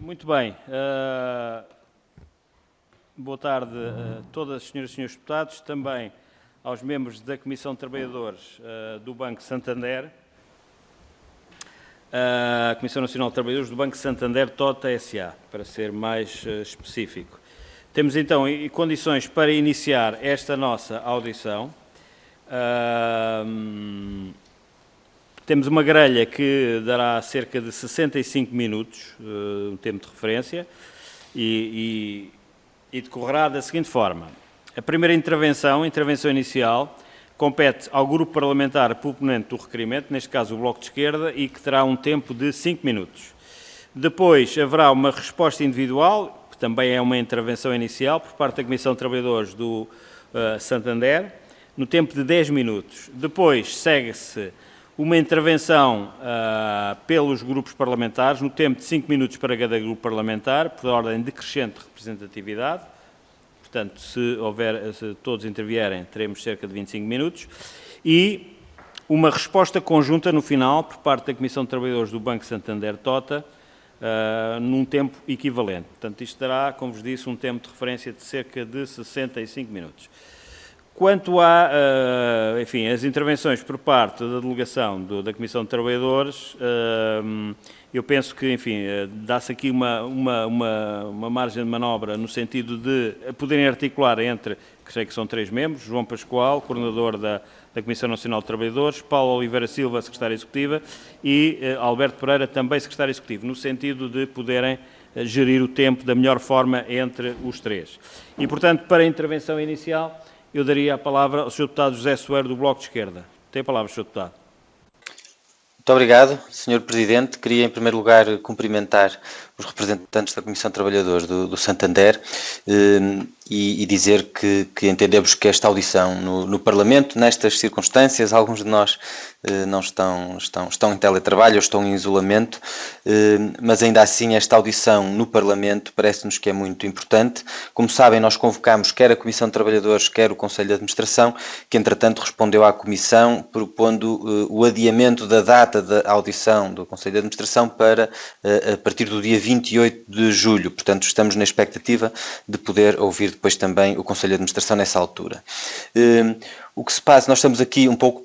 Muito bem. Boa tarde a todas as senhoras e senhores deputados, também aos membros da Comissão de Trabalhadores do Banco Santander, a Comissão Nacional de Trabalhadores do Banco Santander TOTA S.A., para ser mais específico. Temos então condições para iniciar esta nossa audição. Temos uma grelha que dará cerca de 65 minutos, um tempo de referência, e decorrerá da seguinte forma. A primeira intervenção inicial, compete ao grupo parlamentar proponente do requerimento, neste caso o Bloco de Esquerda, e que terá um tempo de 5 minutos. Depois haverá uma resposta individual, que também é uma intervenção inicial, por parte da Comissão de Trabalhadores do Santander, no tempo de 10 minutos. Depois segue-se uma intervenção pelos grupos parlamentares, no tempo de 5 minutos para cada grupo parlamentar, por ordem decrescente de representatividade. Portanto, se todos intervierem, teremos cerca de 25 minutos. E uma resposta conjunta no final, por parte da Comissão de Trabalhadores do Banco Santander TOTA, num tempo equivalente. Portanto, isto terá, como vos disse, um tempo de referência de cerca de 65 minutos. Quanto as intervenções por parte da delegação da Comissão de Trabalhadores, eu penso que, dá-se aqui uma margem de manobra no sentido de poderem articular entre, que sei que são 3 membros, João Pascoal, coordenador da Comissão Nacional de Trabalhadores, Paulo Oliveira Silva, secretária executiva, e Alberto Pereira, também secretário executivo, no sentido de poderem gerir o tempo da melhor forma entre os 3. E, portanto, para a intervenção inicial, eu daria a palavra ao Sr. Deputado José Soeiro, do Bloco de Esquerda. Tem a palavra, Sr. Deputado. Muito obrigado, Sr. Presidente. Queria, em primeiro lugar, cumprimentar os representantes da Comissão de Trabalhadores do Santander e dizer que entendemos que esta audição no Parlamento, nestas circunstâncias, alguns de nós não estão em teletrabalho ou estão em isolamento, mas ainda assim esta audição no Parlamento parece-nos que é muito importante. Como sabem, nós convocámos quer a Comissão de Trabalhadores, quer o Conselho de Administração, que entretanto respondeu à Comissão propondo o adiamento da data da audição do Conselho de Administração para a partir do dia 28 de julho. Portanto, estamos na expectativa de poder ouvir depois também o Conselho de Administração nessa altura. O que se passa, nós estamos aqui um pouco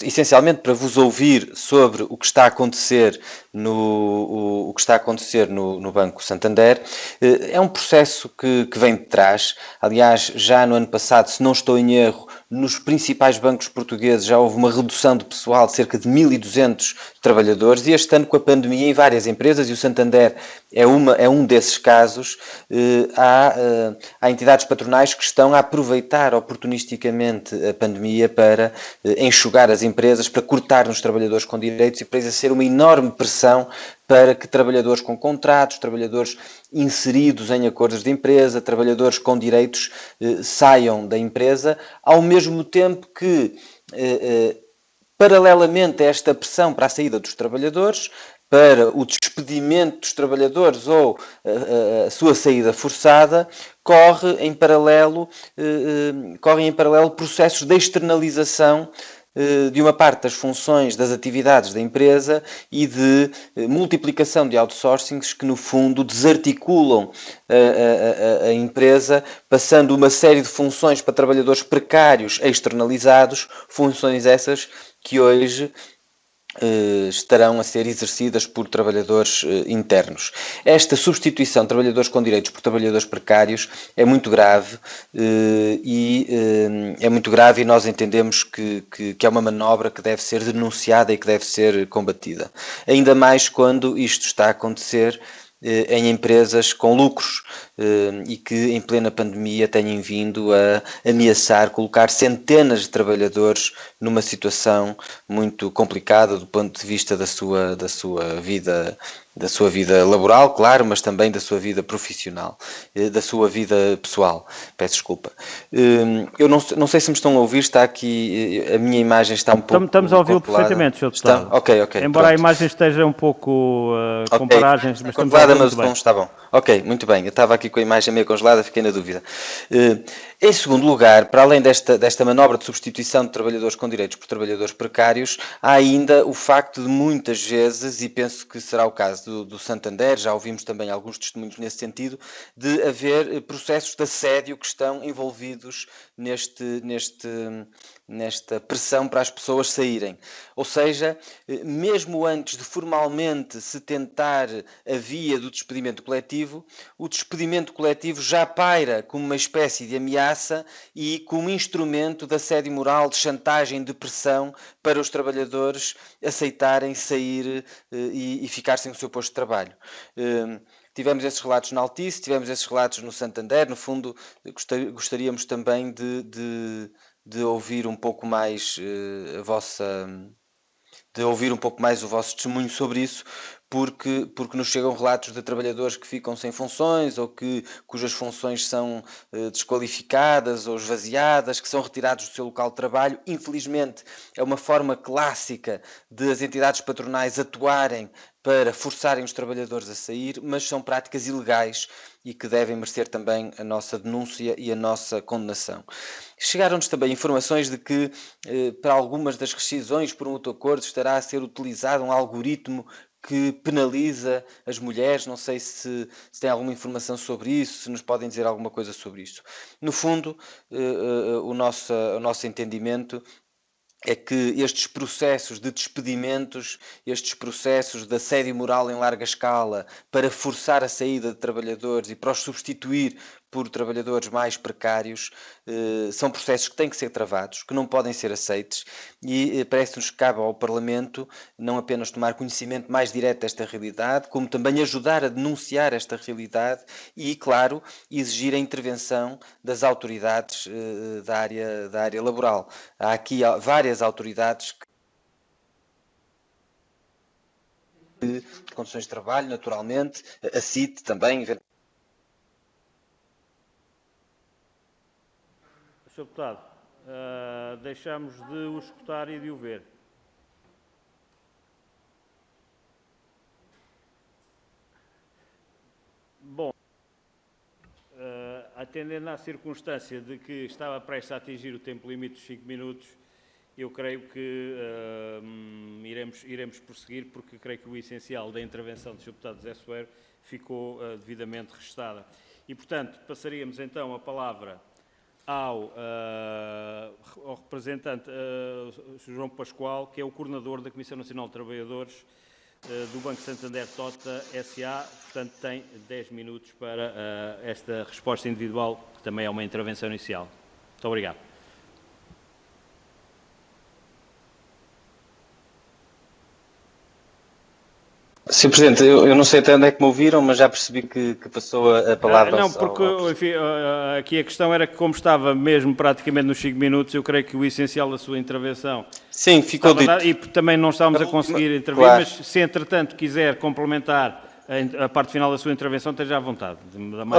essencialmente para vos ouvir sobre o que está a acontecer no Banco Santander. É um processo que vem de trás. Aliás, já no ano passado, se não estou em erro, nos principais bancos portugueses já houve uma redução de pessoal de cerca de 1.200 trabalhadores e este ano, com a pandemia, em várias empresas, e o Santander é um desses casos, há entidades patronais que estão a aproveitar oportunisticamente a pandemia para enxugar as empresas, para cortar nos trabalhadores com direitos e para exercer uma enorme pressão para que trabalhadores com contratos, trabalhadores inseridos em acordos de empresa, trabalhadores com direitos saiam da empresa, ao mesmo tempo que, paralelamente a esta pressão para a saída dos trabalhadores, para o despedimento dos trabalhadores ou a sua saída forçada, correm em paralelo processos de externalização de uma parte das funções, das atividades da empresa e de multiplicação de outsourcings que, no fundo, desarticulam a empresa, passando uma série de funções para trabalhadores precários externalizados, funções essas que hoje estarão a ser exercidas por trabalhadores internos. Esta substituição de trabalhadores com direitos por trabalhadores precários é muito grave e nós entendemos que é uma manobra que deve ser denunciada e que deve ser combatida. Ainda mais quando isto está a acontecer em empresas com lucros e que em plena pandemia têm vindo a ameaçar colocar centenas de trabalhadores numa situação muito complicada do ponto de vista da sua vida laboral, claro, mas também da sua vida profissional, da sua vida pessoal. Peço desculpa. Eu não sei se me estão a ouvir, está aqui, a minha imagem está um pouco... Estamos a ouvi-lo perfeitamente, Sr. Deputado. Ok. Embora pronto. A imagem esteja um pouco com paragens, mas estamos congelada, mas o som está bom. Ok, muito bem. Eu estava aqui com a imagem meio congelada, fiquei na dúvida. Em segundo lugar, para além desta manobra de substituição de trabalhadores com direitos por trabalhadores precários, há ainda o facto de muitas vezes, e penso que será o caso caso do Santander, já ouvimos também alguns testemunhos nesse sentido, de haver processos de assédio que estão envolvidos nesta pressão para as pessoas saírem. Ou seja, mesmo antes de formalmente se tentar a via do despedimento coletivo, o despedimento coletivo já paira como uma espécie de ameaça e como instrumento de assédio moral, de chantagem, de pressão para os trabalhadores aceitarem sair e ficar sem o seu posto de trabalho. Tivemos esses relatos na Altice, tivemos esses relatos no Santander. No fundo, gostaríamos também de ouvir um pouco mais de ouvir um pouco mais o vosso testemunho sobre isso, porque nos chegam relatos de trabalhadores que ficam sem funções ou cujas funções são desqualificadas ou esvaziadas, que são retirados do seu local de trabalho. Infelizmente, é uma forma clássica de as entidades patronais atuarem para forçarem os trabalhadores a sair, mas são práticas ilegais e que devem merecer também a nossa denúncia e a nossa condenação. Chegaram-nos também informações de que para algumas das rescisões por mútuo acordo estará a ser utilizado um algoritmo que penaliza as mulheres. Não sei se tem alguma informação sobre isso, se nos podem dizer alguma coisa sobre isso. No fundo, o nosso entendimento é que estes processos de despedimentos, estes processos de assédio moral em larga escala para forçar a saída de trabalhadores e para os substituir por trabalhadores mais precários, são processos que têm que ser travados, que não podem ser aceitos, e parece-nos que cabe ao Parlamento não apenas tomar conhecimento mais direto desta realidade, como também ajudar a denunciar esta realidade e, claro, exigir a intervenção das autoridades da área laboral. Há aqui várias autoridades de condições de trabalho, naturalmente, a CIT também. Sr. Deputado, deixamos de o escutar e de o ver. Bom, atendendo à circunstância de que estava prestes a atingir o tempo limite dos 5 minutos, eu creio que iremos prosseguir, porque creio que o essencial da intervenção do Sr. Deputado José Soeiro ficou devidamente restada. E, portanto, passaríamos então a palavra ao representante João Pascoal, que é o coordenador da Comissão Nacional de Trabalhadores do Banco Santander Tota S.A., portanto tem 10 minutos para esta resposta individual, que também é uma intervenção inicial. Muito obrigado. Sr. Presidente, eu não sei até onde é que me ouviram, mas já percebi que passou a palavra Não, porque enfim, aqui a questão era que, como estava mesmo praticamente nos 5 minutos, eu creio que o essencial da sua intervenção... Sim, ficou dito. E também não estávamos a conseguir intervir, claro. Mas se entretanto quiser complementar a parte final da sua intervenção, esteja à vontade.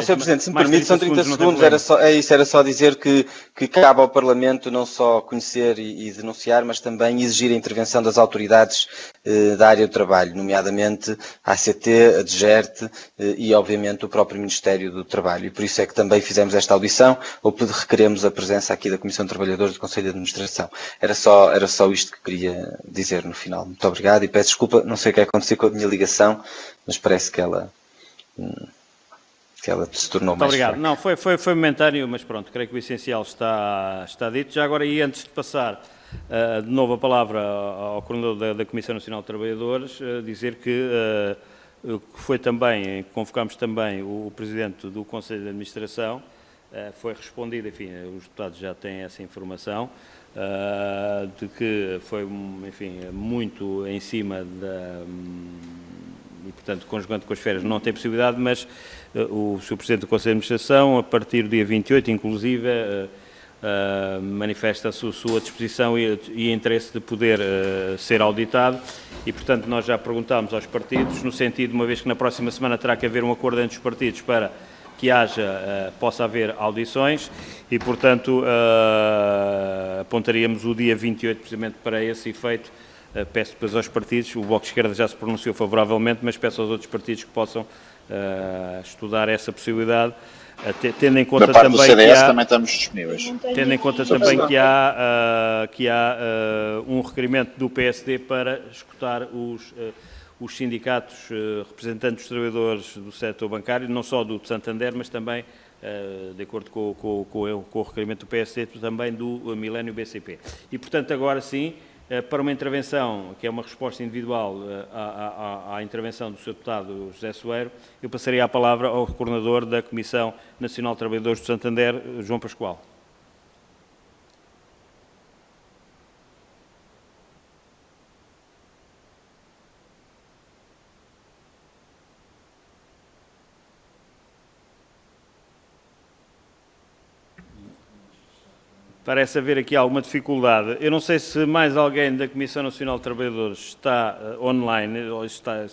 Sr. Presidente, se me permite, são 30 segundos, era só dizer que cabe ao Parlamento não só conhecer e denunciar, mas também exigir a intervenção das autoridades da área do trabalho, nomeadamente a ACT, a DGERT e, obviamente, o próprio Ministério do Trabalho. E por isso é que também fizemos esta audição, ou requeremos a presença aqui da Comissão de Trabalhadores do Conselho de Administração. Era só isto que queria dizer no final. Muito obrigado e peço desculpa, não sei o que aconteceu com a minha ligação, mas parece que ela se tornou mais fraca. Muito obrigado. Não, foi momentâneo, mas pronto, creio que o essencial está dito. Já agora, e antes de passar de novo a palavra ao coordenador da Comissão Nacional de Trabalhadores, dizer que foi também, convocámos também o Presidente do Conselho de Administração, foi respondido, enfim, os deputados já têm essa informação, de que foi, enfim, muito em cima e, portanto, conjugando com as férias, não tem possibilidade, mas o Sr. Presidente do Conselho de Administração, a partir do dia 28, inclusive, manifesta a sua disposição e interesse de poder ser auditado e, portanto, nós já perguntámos aos partidos, no sentido, uma vez que na próxima semana terá que haver um acordo entre os partidos para que possa haver audições e, portanto, apontaríamos o dia 28 precisamente para esse efeito. Peço depois aos partidos, o Bloco de Esquerda já se pronunciou favoravelmente, mas peço aos outros partidos que possam estudar essa possibilidade, tendo em conta também do CDS que também estamos disponíveis. Tendo em conta também que há um requerimento do PSD para escutar os sindicatos representantes dos trabalhadores do setor bancário, não só do Santander, mas também, de acordo com o requerimento do PSD, também do Milênio BCP. E, portanto, agora sim, para uma intervenção, que é uma resposta individual à intervenção do Sr. Deputado José Soeiro, eu passaria a palavra ao coordenador da Comissão Nacional de Trabalhadores do Santander, João Pascoal. Parece haver aqui alguma dificuldade. Eu não sei se mais alguém da Comissão Nacional de Trabalhadores está online, ou está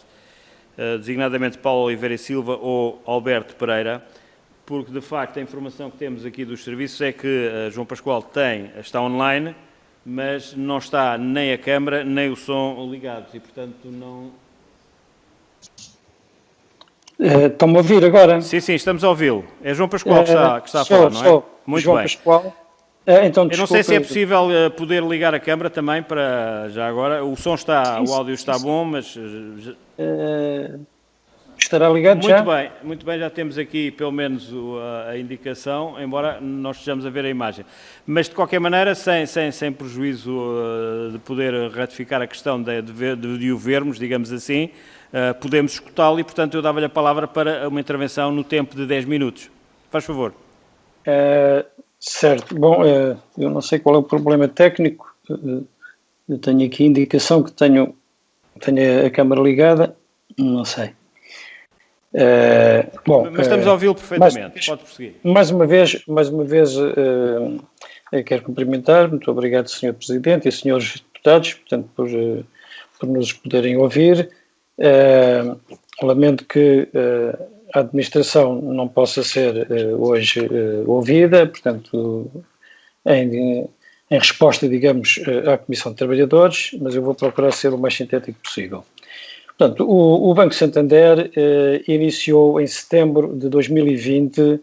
designadamente Paulo Oliveira e Silva ou Alberto Pereira, porque de facto a informação que temos aqui dos serviços é que João Pascoal está online, mas não está nem a câmara nem o som ligados e, portanto, não... Estão-me a ouvir agora? Sim, estamos a ouvi-lo. É João Pascoal que está a falar, não é? Muito João bem. Pascoal. Então, eu não sei se é possível poder ligar a câmara também para já agora. O som está, o áudio está bom, mas... estará ligado já? Muito bem, já temos aqui pelo menos a indicação, embora nós estejamos a ver a imagem. Mas de qualquer maneira, sem prejuízo de poder ratificar a questão de o vermos, digamos assim, podemos escutá-lo e, portanto, eu dava-lhe a palavra para uma intervenção no tempo de 10 minutos. Faz favor. Certo. Bom, eu não sei qual é o problema técnico. Eu tenho aqui a indicação que tenho a câmara ligada. Não sei. Bom, mas estamos a ouvi-lo perfeitamente. Pode prosseguir. Mais uma vez, quero cumprimentar. Muito obrigado, Sr. Presidente e Srs. Deputados, portanto, por nos poderem ouvir. Lamento que a administração não possa ser hoje ouvida, portanto, em resposta, digamos, à Comissão de Trabalhadores, mas eu vou procurar ser o mais sintético possível. Portanto, o Banco Santander iniciou em setembro de 2020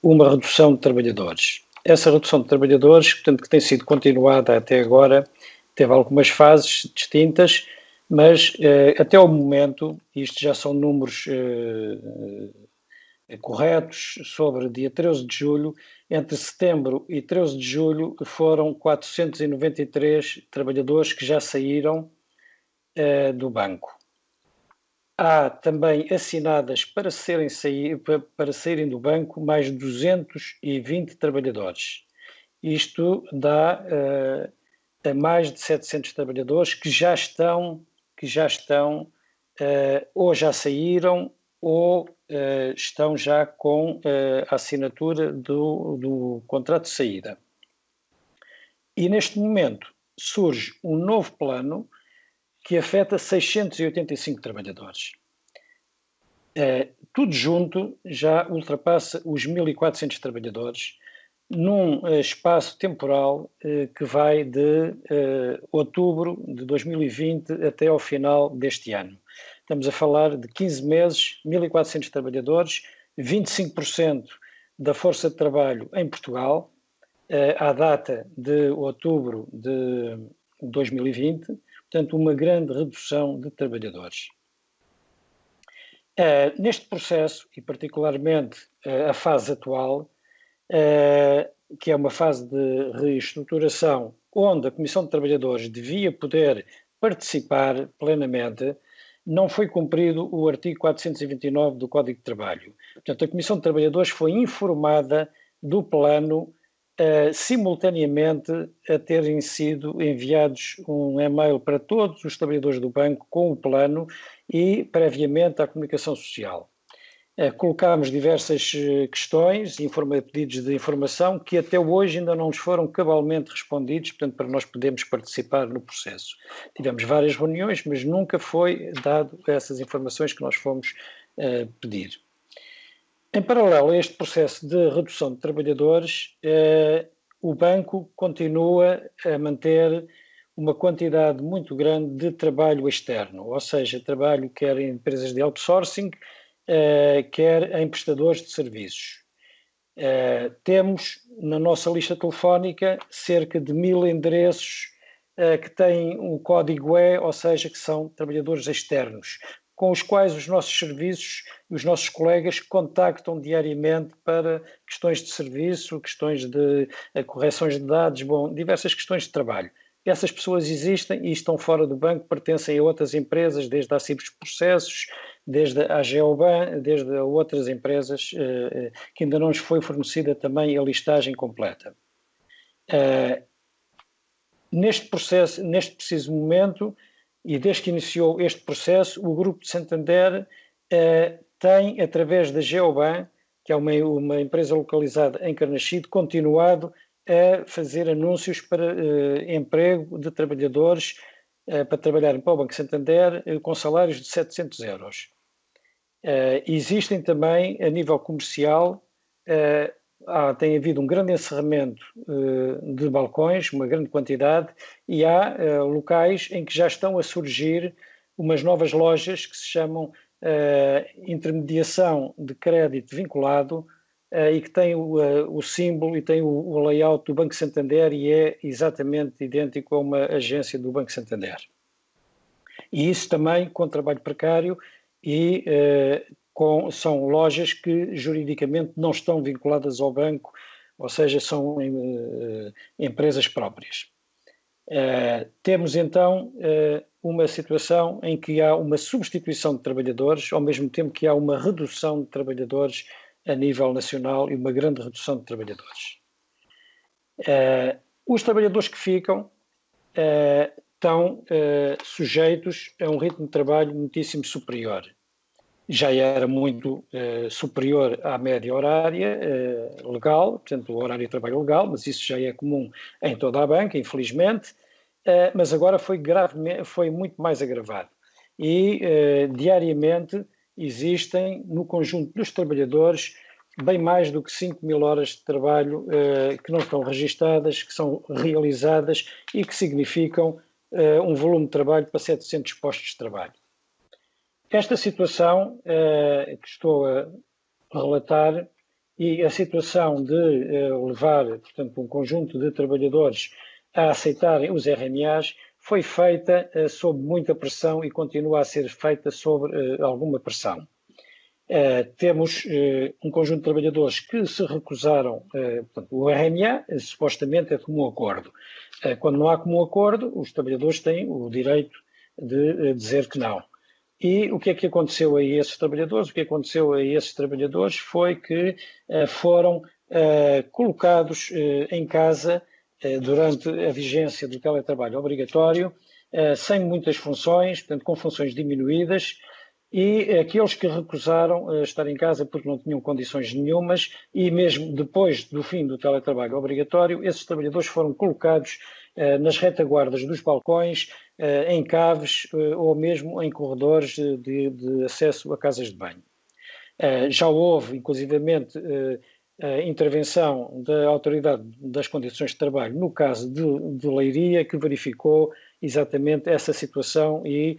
uma redução de trabalhadores. Essa redução de trabalhadores, portanto, que tem sido continuada até agora, teve algumas fases distintas, mas até ao momento, isto já são números corretos, sobre dia 13 de julho, entre setembro e 13 de julho foram 493 trabalhadores que já saíram do banco. Há também assinadas para saírem do banco mais 220 trabalhadores. Isto dá a mais de 700 trabalhadores que já estão ou já saíram ou estão já com a assinatura do contrato de saída. E neste momento surge um novo plano que afeta 685 trabalhadores. Tudo junto já ultrapassa os 1.400 trabalhadores num espaço temporal que vai de outubro de 2020 até ao final deste ano. Estamos a falar de 15 meses, 1.400 trabalhadores, 25% da força de trabalho em Portugal, à data de outubro de 2020, portanto, uma grande redução de trabalhadores. Neste processo, e particularmente a fase atual, que é uma fase de reestruturação, onde a Comissão de Trabalhadores devia poder participar plenamente, não foi cumprido o artigo 429 do Código de Trabalho. Portanto, a Comissão de Trabalhadores foi informada do plano simultaneamente a terem sido enviados um e-mail para todos os trabalhadores do banco com o plano e previamente à comunicação social. Colocámos diversas questões, pedidos de informação que até hoje ainda não nos foram cabalmente respondidos, portanto, para nós podermos participar no processo. Tivemos várias reuniões, mas nunca foi dado essas informações que nós fomos pedir. Em paralelo a este processo de redução de trabalhadores, o banco continua a manter uma quantidade muito grande de trabalho externo, ou seja, trabalho quer em empresas de outsourcing, quer em prestadores de serviços. Temos na nossa lista telefónica cerca de 1.000 endereços que têm o código E, ou seja, que são trabalhadores externos, com os quais os nossos serviços e os nossos colegas contactam diariamente para questões de serviço, questões de correções de dados, diversas questões de trabalho. Essas pessoas existem e estão fora do banco, pertencem a outras empresas, desde a Cibres Processos, desde a Geoban, desde a outras empresas que ainda não nos foi fornecida também a listagem completa. Neste processo, neste preciso momento, e desde que iniciou este processo, o Grupo de Santander tem, através da Geoban, que é uma empresa localizada em Carnaxide, continuado a fazer anúncios para emprego de trabalhadores para trabalharem para o Banco Santander com salários de 700 euros. Existem também, a nível comercial, tem havido um grande encerramento de balcões, uma grande quantidade, e há locais em que já estão a surgir umas novas lojas que se chamam intermediação de crédito vinculado e que tem o símbolo e tem o layout do Banco Santander e é exatamente idêntico a uma agência do Banco Santander. E isso também com trabalho precário e são lojas que juridicamente não estão vinculadas ao banco, ou seja, são empresas próprias. Temos então uma situação em que há uma substituição de trabalhadores, ao mesmo tempo que há uma redução de trabalhadores a nível nacional e uma grande redução de trabalhadores. Os trabalhadores que ficam estão sujeitos a um ritmo de trabalho muitíssimo superior. Já era muito superior à média horária legal, portanto, o horário de trabalho legal, mas isso já é comum em toda a banca, infelizmente, mas agora foi muito mais agravado. E, diariamente, existem, no conjunto dos trabalhadores, bem mais do que 5.000 horas de trabalho que não estão registadas, que são realizadas e que significam um volume de trabalho para 700 postos de trabalho. Esta situação que estou a relatar e a situação de levar, portanto, um conjunto de trabalhadores a aceitarem os RMAs foi feita sob muita pressão e continua a ser feita sob alguma pressão. Temos um conjunto de trabalhadores que se recusaram, portanto, o RMA supostamente é comum acordo. Quando não há comum acordo, os trabalhadores têm o direito de dizer que não. E o que é que aconteceu a esses trabalhadores? O que aconteceu a esses trabalhadores foi que foram colocados em casa durante a vigência do teletrabalho obrigatório, sem muitas funções, portanto, com funções diminuídas, e aqueles que recusaram estar em casa porque não tinham condições nenhumas, e mesmo depois do fim do teletrabalho obrigatório, esses trabalhadores foram colocados nas retaguardas dos balcões, em caves ou mesmo em corredores de acesso a casas de banho. Já houve, inclusivamente, a intervenção da Autoridade das Condições de Trabalho, no caso de Leiria, que verificou exatamente essa situação e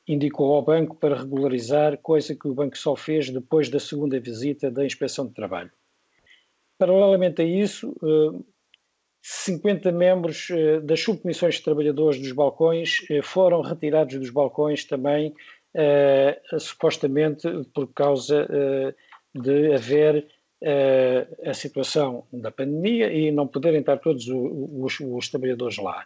indicou ao banco para regularizar, coisa que o banco só fez depois da segunda visita da Inspeção de Trabalho. Paralelamente a isso, 50 membros das subcomissões de trabalhadores dos balcões foram retirados dos balcões também, supostamente por causa de haver a situação da pandemia e não poderem estar todos os trabalhadores lá.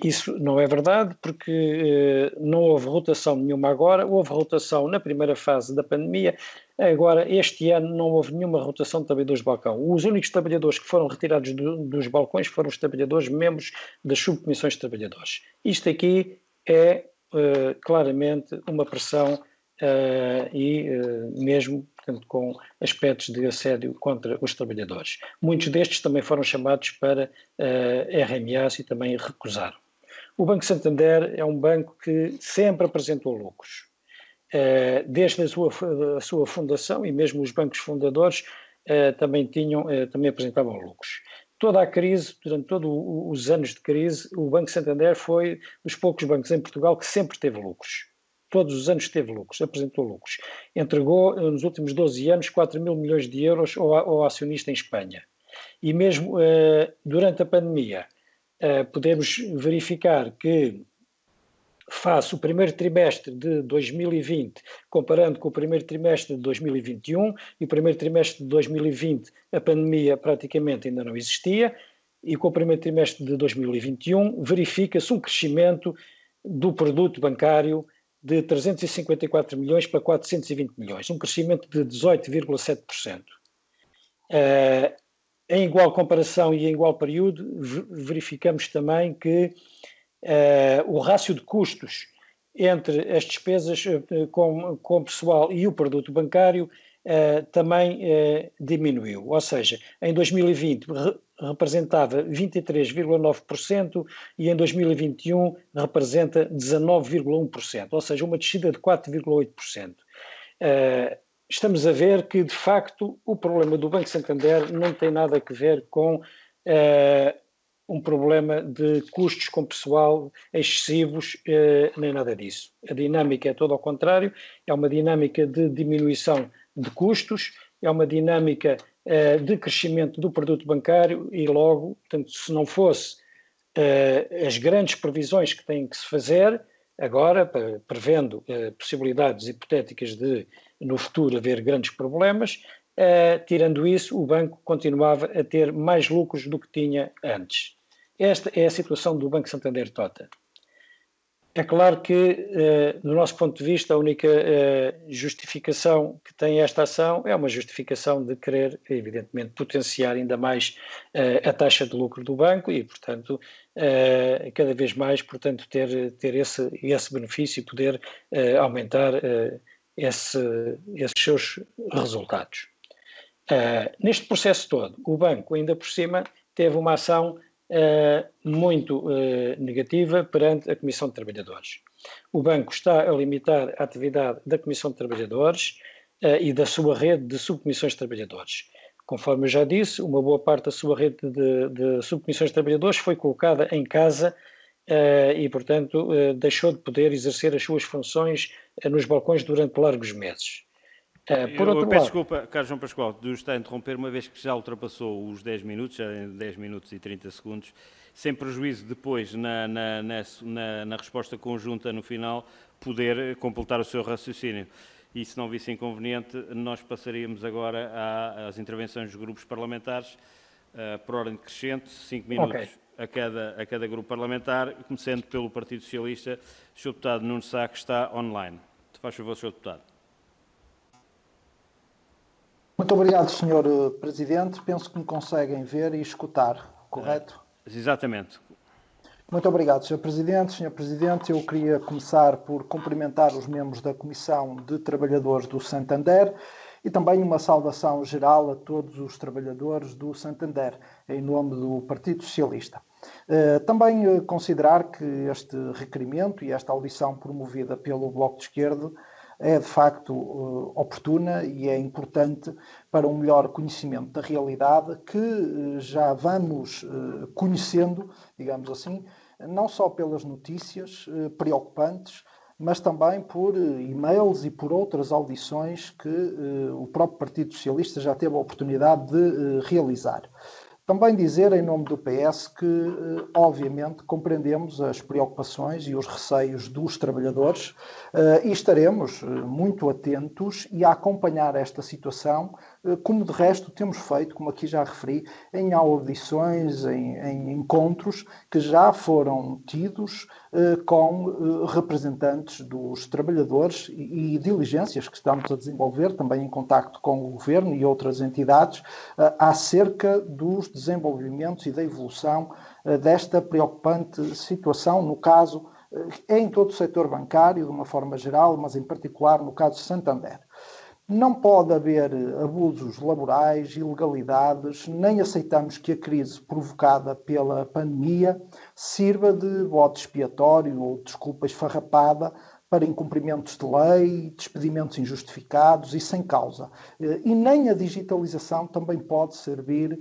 Isso não é verdade, porque não houve rotação nenhuma agora, houve rotação na primeira fase da pandemia, agora este ano não houve nenhuma rotação de trabalhadores de balcão. Os únicos trabalhadores que foram retirados dos balcões foram os trabalhadores membros das subcomissões de trabalhadores. Isto aqui é claramente uma pressão mesmo, portanto, com aspectos de assédio contra os trabalhadores. Muitos destes também foram chamados para RMAs e também recusaram. O Banco Santander é um banco que sempre apresentou lucros. Desde a sua fundação, e mesmo os bancos fundadores também apresentavam lucros. Toda a crise, durante todos os anos de crise, o Banco Santander foi dos poucos bancos em Portugal que sempre teve lucros. Todos os anos teve lucros, apresentou lucros. Entregou, nos últimos 12 anos, 4.000 milhões de euros ao acionista em Espanha. E mesmo durante a pandemia, podemos verificar que, face o primeiro trimestre de 2020, comparando com o primeiro trimestre de 2021, e o primeiro trimestre de 2020 a pandemia praticamente ainda não existia, e com o primeiro trimestre de 2021 verifica-se um crescimento do produto bancário de 354 milhões para 420 milhões, um crescimento de 18,7%. Em igual comparação e em igual período, verificamos também que o rácio de custos entre as despesas com pessoal e o produto bancário também diminuiu, ou seja, em 2020 representava 23,9% e em 2021 representa 19,1%, ou seja, uma descida de 4,8%. Estamos a ver que, de facto, o problema do Banco Santander não tem nada a ver com um problema de custos com pessoal excessivos, nem nada disso. A dinâmica é todo ao contrário, é uma dinâmica de diminuição de custos, é uma dinâmica de crescimento do produto bancário e logo, portanto, se não fosse as grandes previsões que têm que se fazer, agora, prevendo possibilidades hipotéticas de, no futuro, haver grandes problemas, tirando isso, o banco continuava a ter mais lucros do que tinha antes. Esta é a situação do Banco Santander Tota. É claro que, do nosso ponto de vista, a única justificação que tem esta ação é uma justificação de querer, evidentemente, potenciar ainda mais a taxa de lucro do banco e, portanto, cada vez mais, portanto, ter esse benefício e poder aumentar esses seus resultados. Neste processo todo, o banco, ainda por cima, teve uma ação muito negativa perante a Comissão de Trabalhadores. O banco está a limitar a atividade da Comissão de Trabalhadores e da sua rede de subcomissões de trabalhadores. Conforme eu já disse, uma boa parte da sua rede de subcomissões de trabalhadores foi colocada em casa e, portanto, deixou de poder exercer as suas funções nos balcões durante largos meses. Eu peço desculpa, Carlos João Pascoal, de estar a interromper, uma vez que já ultrapassou os 10 minutos, já em 10 minutos e 30 segundos, sem prejuízo depois, na resposta conjunta no final, poder completar o seu raciocínio. E se não visse inconveniente, nós passaríamos agora às intervenções dos grupos parlamentares, por ordem decrescente, 5 minutos a cada grupo parlamentar, começando pelo Partido Socialista. O Sr. Deputado Nuno Sá, que está online. Faz favor, Sr. Deputado. Muito obrigado, Sr. Presidente. Penso que me conseguem ver e escutar, correto? Exatamente. Muito obrigado, Sr. Presidente. Sr. Presidente, eu queria começar por cumprimentar os membros da Comissão de Trabalhadores do Santander e também uma saudação geral a todos os trabalhadores do Santander, em nome do Partido Socialista. Também considerar que este requerimento e esta audição promovida pelo Bloco de Esquerda é de facto oportuna e é importante para um melhor conhecimento da realidade que já vamos conhecendo, digamos assim, não só pelas notícias preocupantes, mas também por e-mails e por outras audições que o próprio Partido Socialista já teve a oportunidade de realizar. Também dizer, em nome do PS, que, obviamente, compreendemos as preocupações e os receios dos trabalhadores e estaremos muito atentos e a acompanhar esta situação, como de resto temos feito, como aqui já referi, em audições, em encontros que já foram tidos com representantes dos trabalhadores e diligências que estamos a desenvolver, também em contacto com o Governo e outras entidades, acerca dos desenvolvimentos e da evolução desta preocupante situação, no caso, em todo o setor bancário, de uma forma geral, mas em particular no caso de Santander. Não pode haver abusos laborais, ilegalidades, nem aceitamos que a crise provocada pela pandemia sirva de bode expiatório ou desculpa esfarrapada para incumprimentos de lei, despedimentos injustificados e sem causa. E nem a digitalização também pode servir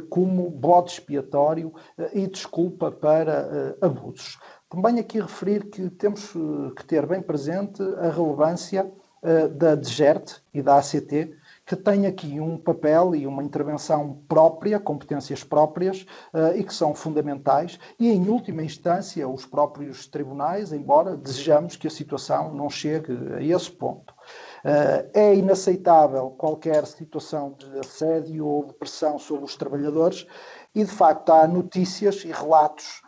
como bode expiatório e desculpa para abusos. Também aqui referir que temos que ter bem presente a relevância da DGERT e da ACT, que que tem aqui um papel e uma intervenção própria, competências próprias, e que são fundamentais, e em última instância os próprios tribunais, embora desejamos que a situação não chegue a esse ponto. É inaceitável qualquer situação de assédio ou de pressão sobre os trabalhadores e, de facto, há notícias e relatos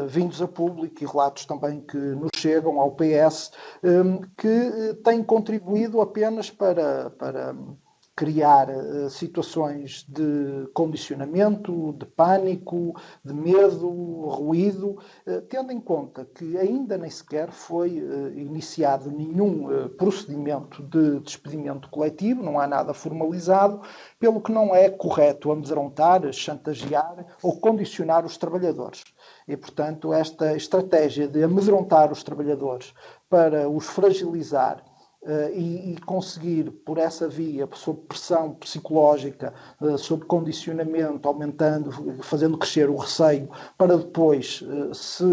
vindos a público e relatos também que nos chegam ao PS que têm contribuído apenas para criar situações de condicionamento, de pânico, de medo, ruído, tendo em conta que ainda nem sequer foi iniciado nenhum procedimento de despedimento coletivo, não há nada formalizado, pelo que não é correto amedrontar, chantagear ou condicionar os trabalhadores. E, portanto, esta estratégia de amedrontar os trabalhadores para os fragilizar e conseguir, por essa via, sob pressão psicológica, sob condicionamento, aumentando, fazendo crescer o receio, para depois se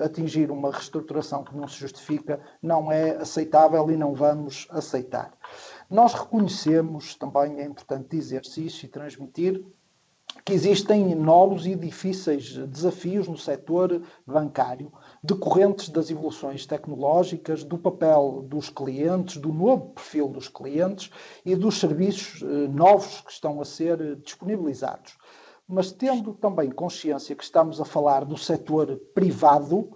atingir uma reestruturação que não se justifica, não é aceitável e não vamos aceitar. Nós reconhecemos, também é importante dizer-se isso e transmitir, que existem novos e difíceis desafios no setor bancário, decorrentes das evoluções tecnológicas, do papel dos clientes, do novo perfil dos clientes e dos serviços novos que estão a ser disponibilizados. Mas tendo também consciência que estamos a falar do setor privado,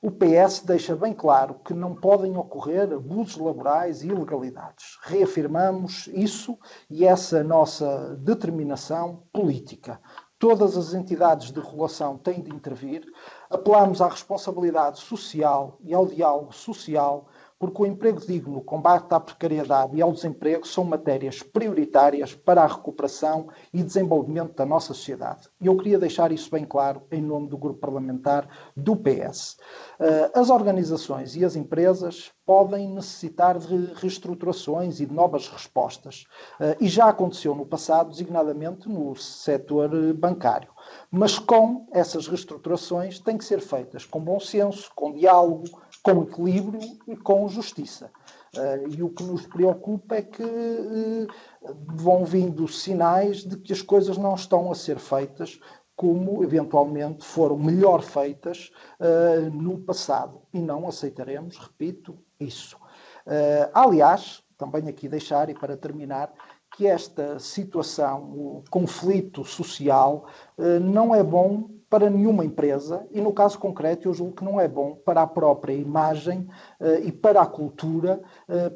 o PS deixa bem claro que não podem ocorrer abusos laborais e ilegalidades. Reafirmamos isso e essa nossa determinação política. Todas as entidades de regulação têm de intervir. Apelamos à responsabilidade social e ao diálogo social, porque o emprego digno, o combate à precariedade e ao desemprego são matérias prioritárias para a recuperação e desenvolvimento da nossa sociedade. E eu queria deixar isso bem claro em nome do grupo parlamentar do PS. As organizações e as empresas podem necessitar de reestruturações e de novas respostas. E já aconteceu no passado, designadamente no setor bancário. Mas com essas reestruturações têm que ser feitas com bom senso, com diálogo, com equilíbrio e com justiça. E o que nos preocupa é que vão vindo sinais de que as coisas não estão a ser feitas como eventualmente foram melhor feitas no passado. E não aceitaremos, repito, isso. Aliás, também aqui deixar, e para terminar, que esta situação, o conflito social, não é bom para nenhuma empresa e, no caso concreto, eu julgo que não é bom para a própria imagem e para a cultura,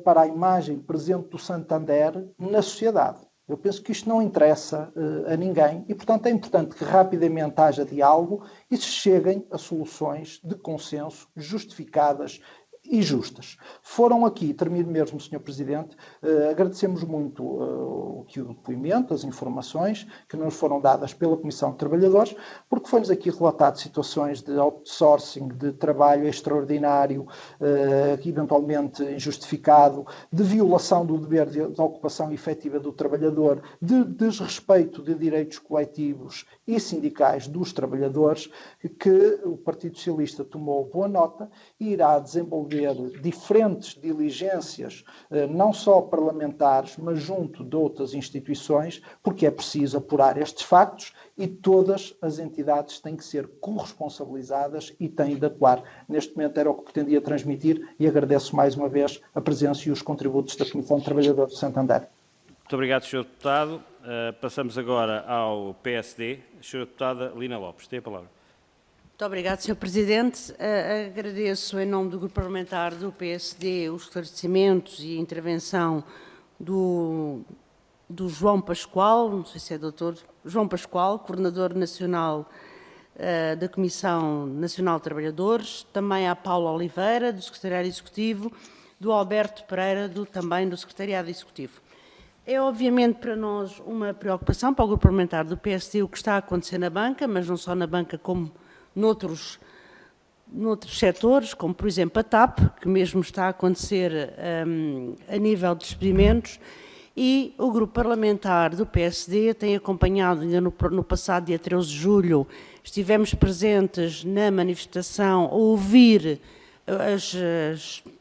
para a imagem presente do Santander na sociedade. Eu penso que isto não interessa a ninguém e, portanto, é importante que rapidamente haja diálogo e se cheguem a soluções de consenso justificadas e justas. Foram aqui, termino mesmo, Sr. Presidente, agradecemos muito o depoimento, as informações que nos foram dadas pela Comissão de Trabalhadores, porque foi-nos aqui relatado situações de outsourcing, de trabalho extraordinário, eventualmente injustificado, de violação do dever de ocupação efetiva do trabalhador, de desrespeito de direitos coletivos e sindicais dos trabalhadores, que o Partido Socialista tomou boa nota e irá desenvolver diferentes diligências, não só parlamentares, mas junto de outras instituições, porque é preciso apurar estes factos e todas as entidades têm que ser corresponsabilizadas e têm de atuar. Neste momento era o que pretendia transmitir e agradeço mais uma vez a presença e os contributos da Comissão de Trabalhadores de Santander. Muito obrigado, Sr. Deputado. Passamos agora ao PSD. Sra. Deputada Lina Lopes, tem a palavra. Muito obrigado, Sr. Presidente. Agradeço, em nome do Grupo Parlamentar do PSD, os esclarecimentos e a intervenção do João Pascoal, não sei se é doutor, João Pascoal, Coordenador Nacional da Comissão Nacional de Trabalhadores, também à Paula Oliveira, do Secretariado Executivo, do Alberto Pereira, também do Secretariado Executivo. É, obviamente, para nós uma preocupação, para o Grupo Parlamentar do PSD, o que está a acontecer na banca, mas não só na banca, como noutros setores, como por exemplo a TAP, que mesmo está a acontecer a nível de despedimentos, e o Grupo Parlamentar do PSD tem acompanhado, ainda no passado dia 13 de julho, estivemos presentes na manifestação a ouvir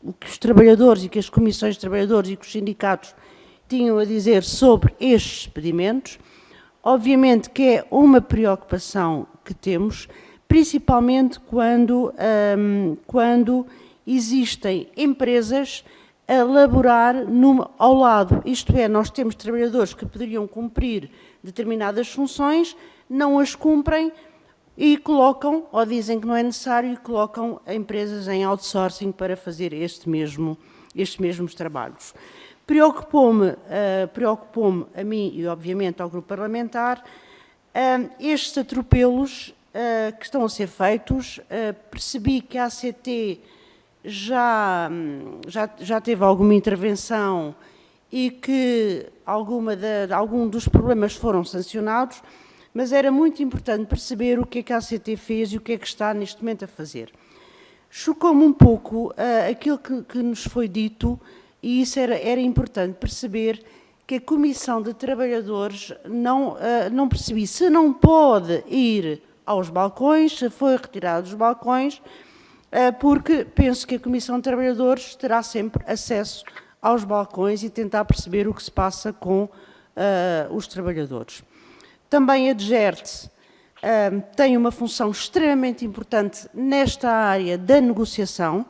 o que os trabalhadores e que as comissões de trabalhadores e que os sindicatos tinham a dizer sobre estes despedimentos. Obviamente que é uma preocupação que temos, principalmente quando existem empresas a laborar ao lado. Isto é, nós temos trabalhadores que poderiam cumprir determinadas funções, não as cumprem e colocam, ou dizem que não é necessário, e colocam empresas em outsourcing para fazer estes mesmos trabalhos. Preocupou-me a mim e, obviamente, ao grupo parlamentar estes atropelos que estão a ser feitos. Percebi que a ACT já teve alguma intervenção e que algum dos problemas foram sancionados, mas era muito importante perceber o que é que a ACT fez e o que é que está neste momento a fazer. Chocou-me um pouco aquilo que nos foi dito, e isso era importante perceber, que a Comissão de Trabalhadores não percebi se não pode ir aos balcões, se foi retirado dos balcões, porque penso que a Comissão de Trabalhadores terá sempre acesso aos balcões e tentar perceber o que se passa com os trabalhadores. Também a DGERT tem uma função extremamente importante nesta área da negociação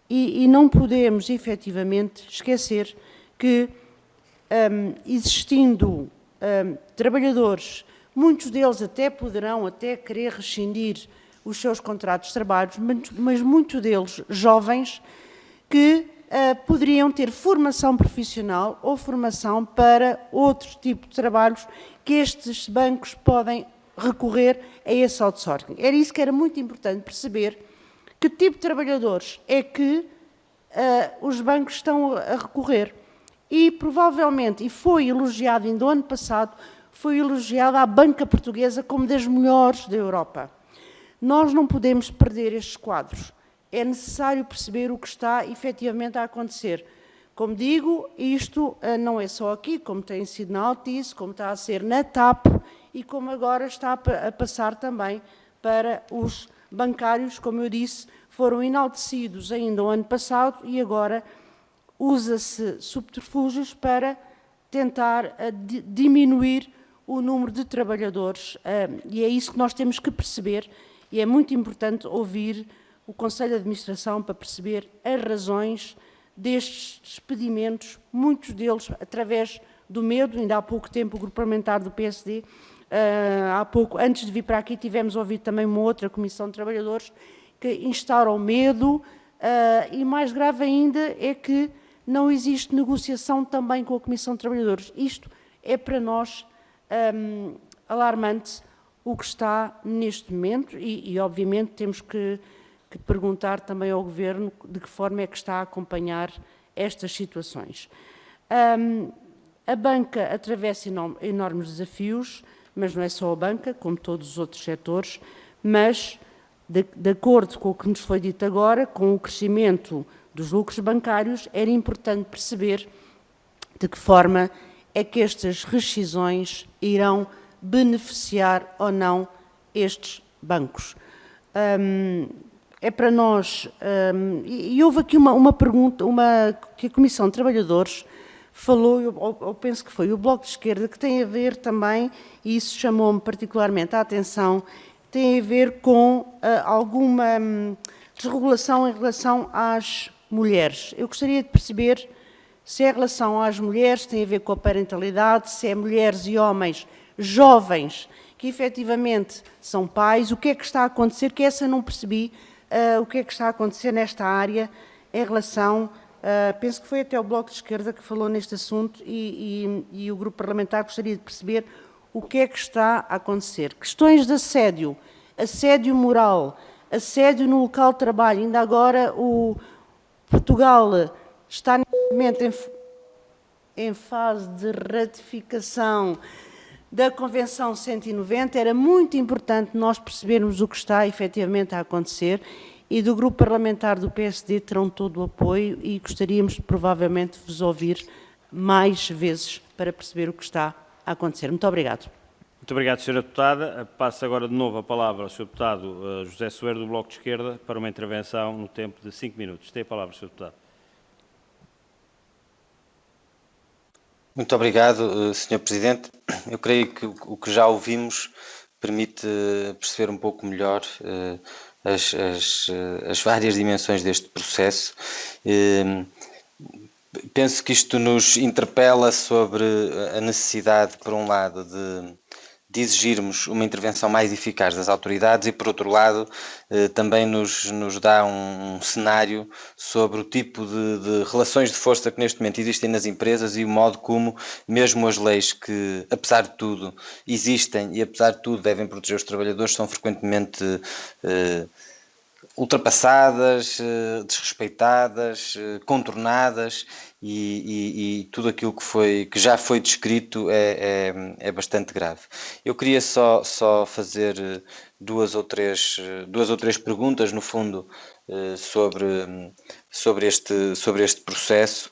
e não podemos, efetivamente, esquecer que, existindo trabalhadores, muitos deles até poderão querer rescindir os seus contratos de trabalho, mas muitos deles jovens que poderiam ter formação profissional ou formação para outros tipos de trabalhos que estes bancos podem recorrer a esse outsourcing. Era isso que era muito importante perceber, que tipo de trabalhadores é que os bancos estão a recorrer. E provavelmente, e foi elogiado ainda o ano passado, foi elogiada a banca portuguesa como das melhores da Europa. Nós não podemos perder estes quadros. É necessário perceber o que está efetivamente a acontecer. Como digo, isto não é só aqui, como tem sido na Altice, como está a ser na TAP e como agora está a passar também para os bancários, como eu disse, foram enaltecidos ainda o ano passado e agora usa-se subterfúgios para tentar diminuir o número de trabalhadores. E é isso que nós temos que perceber e é muito importante ouvir o Conselho de Administração para perceber as razões destes despedimentos, muitos deles através do medo. Ainda há pouco tempo o grupo parlamentar do PSD, antes de vir para aqui, tivemos ouvido também uma outra comissão de trabalhadores que instauram medo e mais grave ainda é que não existe negociação também com a Comissão de Trabalhadores. Isto é para nós alarmante o que está neste momento e obviamente temos que perguntar também ao Governo de que forma é que está a acompanhar estas situações. A banca atravessa enormes desafios, mas não é só a banca, como todos os outros setores, mas de acordo com o que nos foi dito agora, com o crescimento dos lucros bancários, era importante perceber de que forma é que estas rescisões irão beneficiar ou não estes bancos. É para nós, e houve aqui uma pergunta, que a Comissão de Trabalhadores falou, eu penso que foi o Bloco de Esquerda, que tem a ver também, e isso chamou-me particularmente a atenção, tem a ver com alguma desregulação em relação às mulheres. Eu gostaria de perceber se a relação às mulheres tem a ver com a parentalidade, se é mulheres e homens jovens que efetivamente são pais, o que é que está a acontecer, que essa não percebi, o que é que está a acontecer nesta área em relação, penso que foi até o Bloco de Esquerda que falou neste assunto e o grupo parlamentar gostaria de perceber o que é que está a acontecer. Questões de assédio, assédio moral, assédio no local de trabalho, ainda agora o Portugal está neste momento em fase de ratificação da Convenção 190, era muito importante nós percebermos o que está efetivamente a acontecer e do grupo parlamentar do PSD terão todo o apoio e gostaríamos provavelmente de vos ouvir mais vezes para perceber o que está a acontecer. Muito obrigado. Muito obrigado, Sra. Deputada. Passo agora de novo a palavra ao Sr. Deputado José Soeiro, do Bloco de Esquerda, para uma intervenção no tempo de 5 minutos. Tem a palavra, Sr. Deputado. Muito obrigado, Sr. Presidente. Eu creio que o que já ouvimos permite perceber um pouco melhor as várias dimensões deste processo. Penso que isto nos interpela sobre a necessidade, por um lado, de exigirmos uma intervenção mais eficaz das autoridades e, por outro lado, também nos dá um cenário sobre o tipo de relações de força que neste momento existem nas empresas e o modo como, mesmo as leis que, apesar de tudo, existem e, apesar de tudo, devem proteger os trabalhadores, são frequentemente ultrapassadas, desrespeitadas, contornadas e tudo aquilo que já foi descrito é bastante grave. Eu queria só fazer duas ou três perguntas, no fundo, sobre este processo.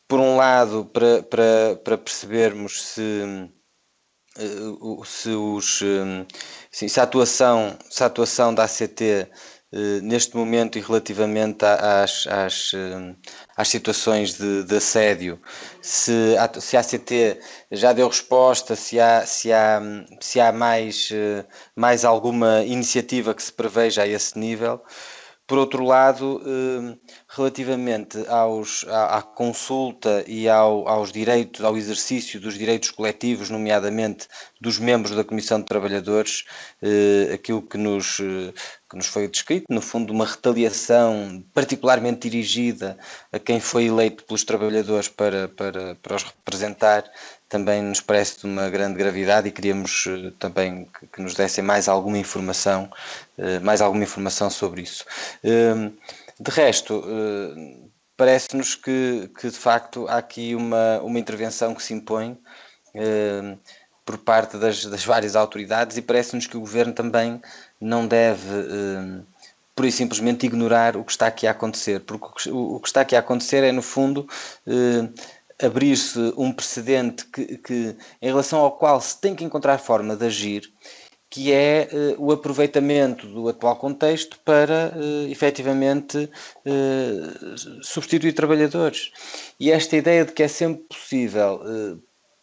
Por um lado, para percebermos se a atuação da ACT neste momento e relativamente às situações de assédio, se a ACT já deu resposta, se há mais alguma iniciativa que se preveja a esse nível. Por outro lado, relativamente à consulta e aos direitos, ao exercício dos direitos coletivos, nomeadamente dos membros da Comissão de Trabalhadores, aquilo que nos foi descrito, no fundo, uma retaliação particularmente dirigida a quem foi eleito pelos trabalhadores para os representar, também nos parece de uma grande gravidade e queríamos também que nos dessem mais alguma informação sobre isso. De resto, parece-nos que de facto há aqui uma intervenção que se impõe por parte das várias autoridades e parece-nos que o Governo também não deve pura e simplesmente ignorar o que está aqui a acontecer, porque o que está aqui a acontecer é, no fundo, abrir-se um precedente que, em relação ao qual se tem que encontrar forma de agir, que é o aproveitamento do atual contexto para, efetivamente, substituir trabalhadores. E esta ideia de que é sempre possível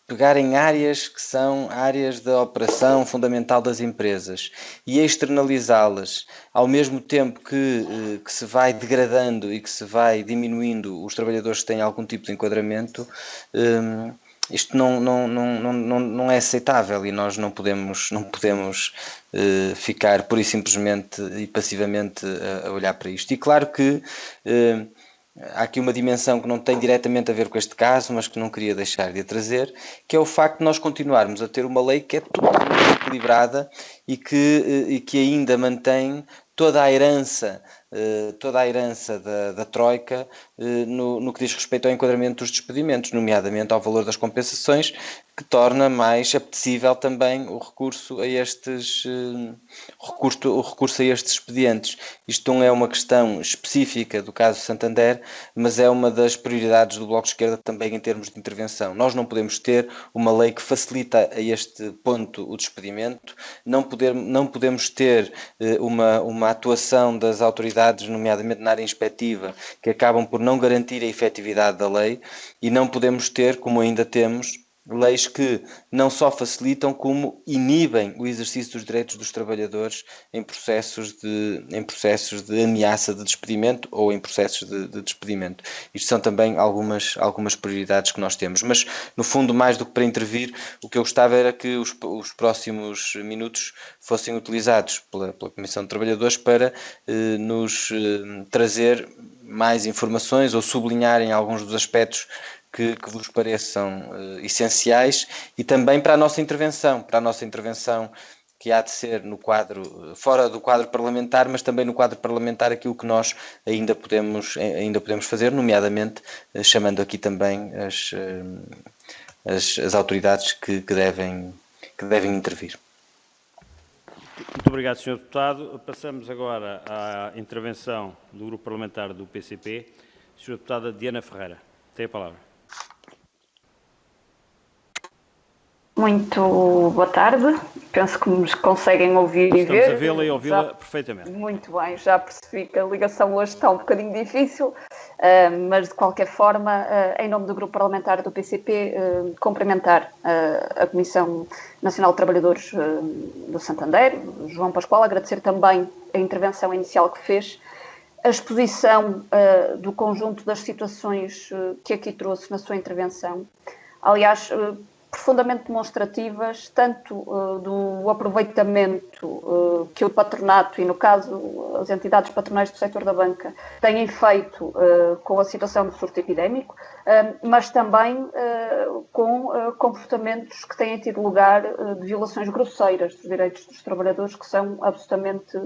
pegar em áreas que são áreas da operação fundamental das empresas e externalizá-las ao mesmo tempo que se vai degradando e que se vai diminuindo os trabalhadores que têm algum tipo de enquadramento, isto não é aceitável e nós não podemos ficar pura e simplesmente e passivamente a olhar para isto. E claro que há aqui uma dimensão que não tem diretamente a ver com este caso, mas que não queria deixar de a trazer, que é o facto de nós continuarmos a ter uma lei que é totalmente equilibrada e que ainda mantém toda a herança da Troika no que diz respeito ao enquadramento dos despedimentos, nomeadamente ao valor das compensações, que torna mais apetecível também o recurso a estes expedientes. Isto não é uma questão específica do caso Santander, mas é uma das prioridades do Bloco de Esquerda também em termos de intervenção. Nós não podemos ter uma lei que facilita a este ponto o despedimento, não podemos ter uma atuação das autoridades, nomeadamente na área inspectiva, que acabam por não garantir a efetividade da lei, e não podemos ter, como ainda temos, leis que não só facilitam como inibem o exercício dos direitos dos trabalhadores em processos de ameaça de despedimento ou em processos de despedimento. Isto são também algumas prioridades que nós temos. Mas, no fundo, mais do que para intervir, o que eu gostava era que os próximos minutos fossem utilizados pela Comissão de Trabalhadores para nos trazer mais informações ou sublinharem alguns dos aspectos que vos pareçam essenciais e também para a nossa intervenção que há de ser no quadro, fora do quadro parlamentar, mas também no quadro parlamentar aquilo que nós ainda podemos fazer, nomeadamente chamando aqui também as autoridades que devem intervir. Muito obrigado, Sr. Deputado. Passamos agora à intervenção do Grupo Parlamentar do PCP. Sra. Deputada Diana Ferreira, tem a palavra. Muito boa tarde, penso que nos conseguem ouvir e ver. Estamos a vê-la e ouvi-la perfeitamente. Muito bem, já percebi que a ligação hoje está um bocadinho difícil. mas de qualquer forma, em nome do Grupo Parlamentar do PCP, cumprimentar a Comissão Nacional de Trabalhadores do Santander, João Pascoal, agradecer também a intervenção inicial que fez, a exposição do conjunto das situações que aqui trouxe na sua intervenção. Aliás, profundamente demonstrativas, tanto do aproveitamento que o patronato, e no caso as entidades patronais do setor da banca, têm feito com a situação do surto epidémico, mas também com comportamentos que têm tido lugar de violações grosseiras dos direitos dos trabalhadores, que são absolutamente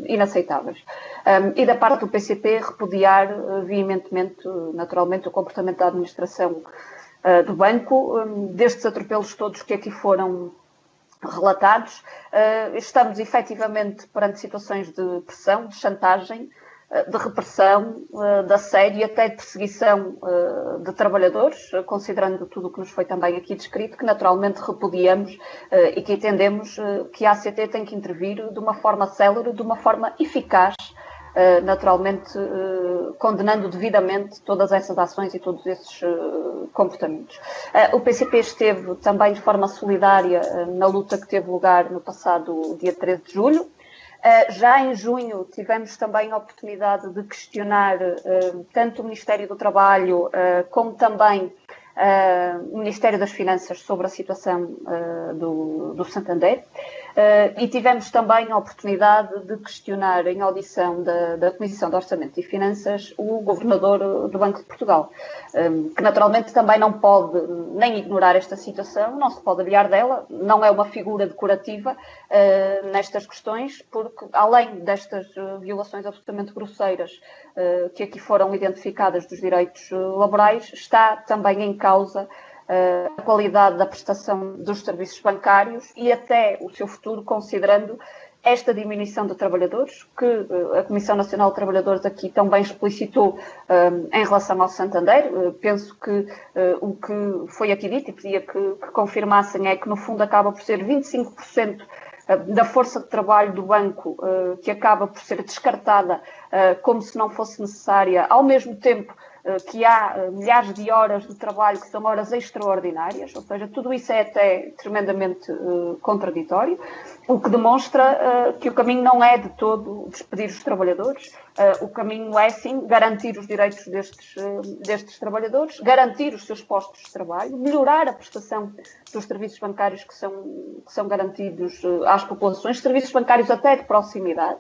inaceitáveis. E da parte do PCP, repudiar veementemente, naturalmente, o comportamento da administração do banco, destes atropelos todos que aqui foram relatados. Estamos efetivamente perante situações de pressão, de chantagem, de repressão, de assédio e até de perseguição de trabalhadores, considerando tudo o que nos foi também aqui descrito, que naturalmente repudiamos e que entendemos que a ACT tem que intervir de uma forma célere, de uma forma eficaz, naturalmente condenando devidamente todas essas ações e todos esses comportamentos. O PCP esteve também de forma solidária na luta que teve lugar no passado dia 13 de julho. Já em junho tivemos também a oportunidade de questionar tanto o Ministério do Trabalho como também o Ministério das Finanças sobre a situação do Santander. E tivemos também a oportunidade de questionar em audição da Comissão de Orçamento e Finanças o Governador do Banco de Portugal, que naturalmente também não pode nem ignorar esta situação, não se pode aliar dela, não é uma figura decorativa nestas questões, porque além destas violações absolutamente grosseiras que aqui foram identificadas dos direitos laborais, está também em causa a qualidade da prestação dos serviços bancários e até o seu futuro, considerando esta diminuição de trabalhadores, que a Comissão Nacional de Trabalhadores aqui também explicitou em relação ao Santander. Penso que o que foi aqui dito e pedia que confirmassem é que, no fundo, acaba por ser 25% da força de trabalho do banco que acaba por ser descartada como se não fosse necessária, ao mesmo tempo que há milhares de horas de trabalho que são horas extraordinárias, ou seja, tudo isso é até tremendamente contraditório, o que demonstra que o caminho não é de todo despedir os trabalhadores, o caminho é sim garantir os direitos destes trabalhadores, garantir os seus postos de trabalho, melhorar a prestação dos serviços bancários que são garantidos às populações, serviços bancários até de proximidade,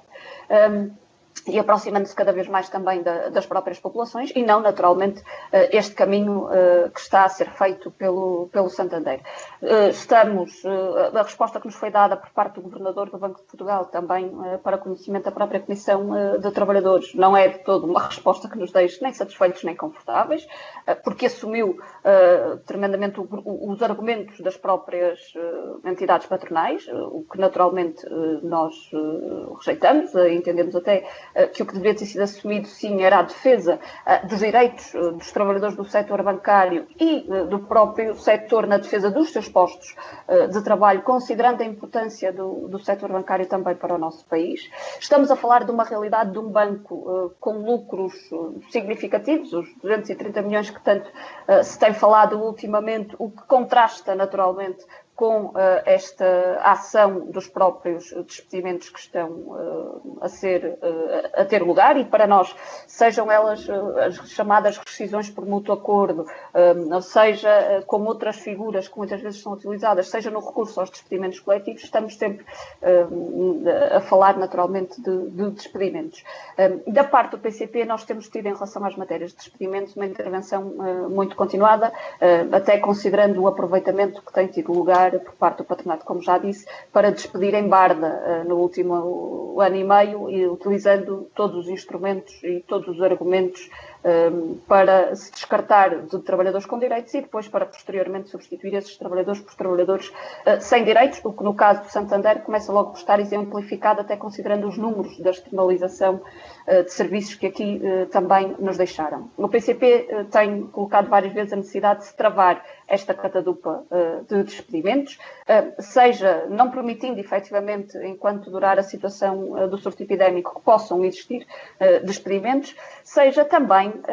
e aproximando-se cada vez mais também das próprias populações e não, naturalmente, este caminho que está a ser feito pelo Santander. A resposta que nos foi dada por parte do Governador do Banco de Portugal, também para conhecimento da própria Comissão de Trabalhadores, não é de todo uma resposta que nos deixe nem satisfeitos nem confortáveis, porque assumiu tremendamente os argumentos das próprias entidades patronais, o que naturalmente nós rejeitamos, entendemos até que o que deveria ter sido assumido, sim, era a defesa dos direitos dos trabalhadores do setor bancário e do próprio setor na defesa dos seus postos de trabalho, considerando a importância do setor bancário também para o nosso país. Estamos a falar de uma realidade de um banco com lucros significativos, os 230 milhões que tanto se tem falado ultimamente, o que contrasta naturalmente com esta ação dos próprios despedimentos que estão a ter lugar, e para nós, sejam elas as chamadas rescisões por mútuo acordo, seja como outras figuras que muitas vezes são utilizadas, seja no recurso aos despedimentos coletivos, estamos sempre a falar naturalmente de despedimentos. Da parte do PCP, nós temos tido em relação às matérias de despedimentos uma intervenção muito continuada, até considerando o aproveitamento que tem tido lugar por parte do patronato, como já disse, para despedir em barda no último ano e meio, e utilizando todos os instrumentos e todos os argumentos para se descartar de trabalhadores com direitos e depois para posteriormente substituir esses trabalhadores por trabalhadores sem direitos, o que no caso do Santander começa logo por estar exemplificado, até considerando os números da externalização de serviços que aqui também nos deixaram. O PCP tem colocado várias vezes a necessidade de se travar esta catadupa de despedimentos, seja não permitindo efetivamente, enquanto durar a situação do surto epidémico, que possam existir despedimentos, seja também também